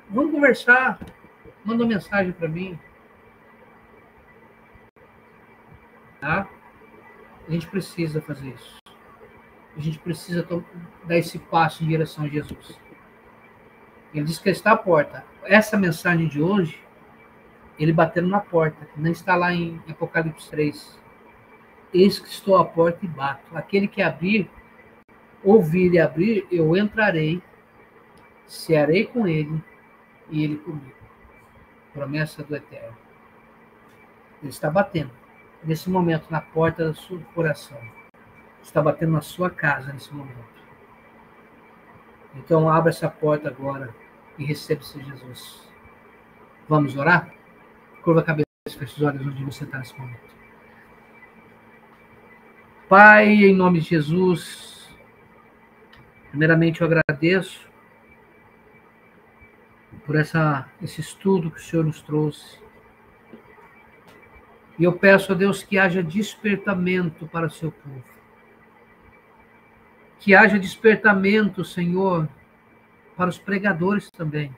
Vamos conversar. Manda uma mensagem para mim. Tá? A gente precisa fazer isso. A gente precisa dar esse passo em direção a Jesus. Ele diz que ele está à porta. Essa mensagem de hoje, ele batendo na porta, que não está lá em Apocalipse 3. Eis que estou à porta e bato. Aquele que abrir, ouvir e abrir, eu entrarei, cearei com ele e ele comigo. Promessa do Eterno. Ele está batendo, nesse momento, na porta do seu coração. Está batendo na sua casa, nesse momento. Então, abra essa porta agora e receba-se Jesus. Vamos orar? Curva a cabeça, feche os olhos onde você está nesse momento. Pai, em nome de Jesus, primeiramente eu agradeço por esse estudo que o Senhor nos trouxe. E eu peço a Deus que haja despertamento para o seu povo. Que haja despertamento, Senhor, para os pregadores também.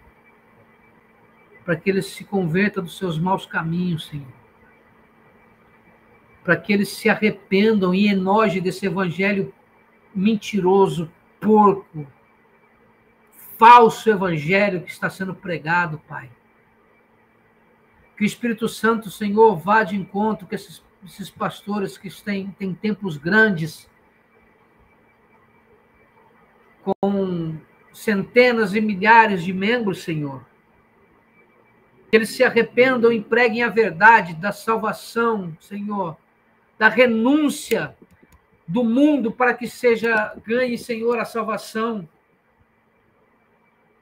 Para que eles se convertam dos seus maus caminhos, Senhor. Para que eles se arrependam e enojem desse evangelho mentiroso, porco, falso evangelho que está sendo pregado, Pai. Que o Espírito Santo, Senhor, vá de encontro com esses pastores que têm templos grandes, com centenas e milhares de membros, Senhor. Que eles se arrependam e preguem a verdade da salvação, Senhor, da renúncia do mundo para que ganhe, Senhor, a salvação.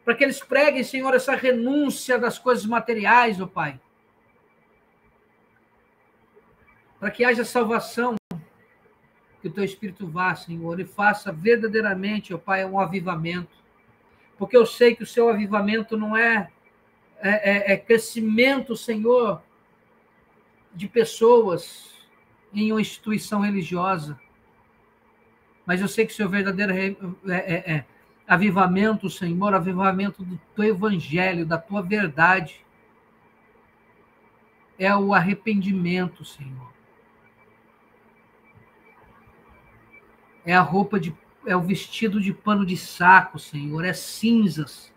Para que eles preguem, Senhor, essa renúncia das coisas materiais, ó Pai. Para que haja salvação, que o Teu Espírito vá, Senhor, e faça verdadeiramente, ó Pai, um avivamento. Porque eu sei que o Seu avivamento não é crescimento, Senhor, de pessoas em uma instituição religiosa. Mas eu sei que o Seu verdadeiro avivamento, Senhor, avivamento do Teu Evangelho, da Tua verdade, é o arrependimento, Senhor. É o vestido de pano de saco, Senhor, é cinzas.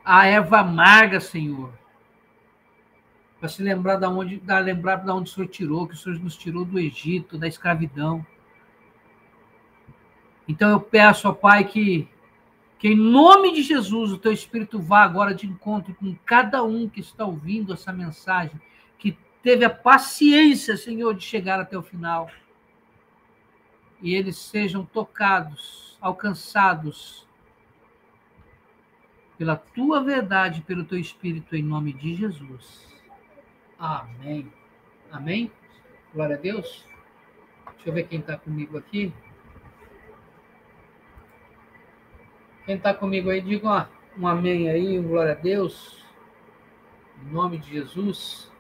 A erva amarga, Senhor. Para se lembrar de onde o Senhor tirou, que o Senhor nos tirou do Egito, da escravidão. Então eu peço, ó Pai, que em nome de Jesus, o Teu Espírito vá agora de encontro com cada um que está ouvindo essa mensagem, que teve a paciência, Senhor, de chegar até o final. E eles sejam tocados, alcançados pela Tua verdade, pelo Teu Espírito, em nome de Jesus. Amém. Amém? Glória a Deus. Deixa eu ver quem está comigo aqui. Quem está comigo aí, diga um amém aí, um glória a Deus. Em nome de Jesus.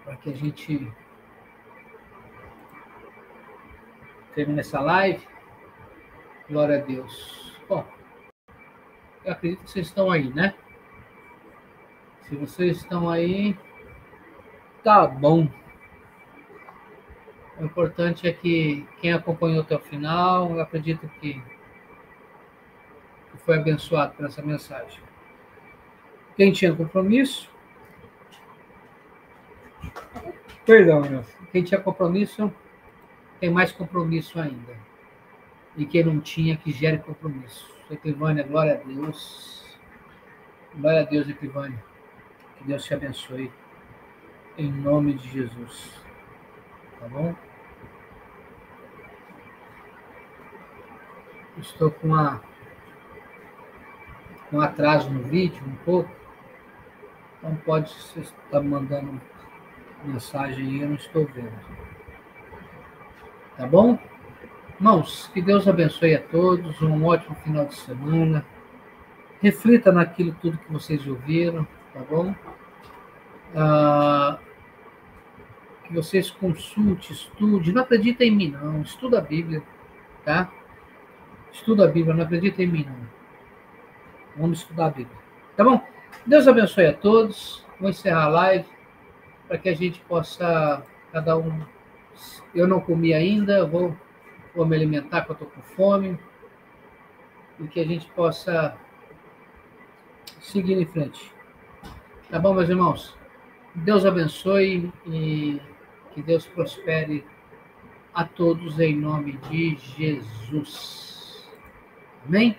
Para que a gente termine essa live. Glória a Deus. Bom, eu acredito que vocês estão aí, né? Se vocês estão aí, tá bom. O importante é que quem acompanhou até o final, eu acredito que foi abençoado por essa mensagem. Quem tinha compromisso, perdão, meu filho. Quem tinha compromisso, tem mais compromisso ainda. E quem não tinha, que gere compromisso. Eclivânia, glória a Deus. Glória a Deus, Eclivânia. Que Deus te abençoe. Em nome de Jesus. Tá bom? Estou com um atraso no vídeo, um pouco. Então pode você estar mandando mensagem aí, eu não estou vendo. Tá bom? Irmãos, que Deus abençoe a todos, um ótimo final de semana. Reflita naquilo tudo que vocês ouviram. tá bom? Que vocês consulte, estude, não acredita em mim não, estuda a Bíblia, tá? Estuda a Bíblia, não acredita em mim não. Vamos estudar a Bíblia, tá bom? Deus abençoe a todos, vou encerrar a live, para que a gente possa, cada um, eu não comi ainda, vou me alimentar, porque eu estou com fome, e que a gente possa seguir em frente. Tá bom, meus irmãos? Deus abençoe e que Deus prospere a todos em nome de Jesus. Amém?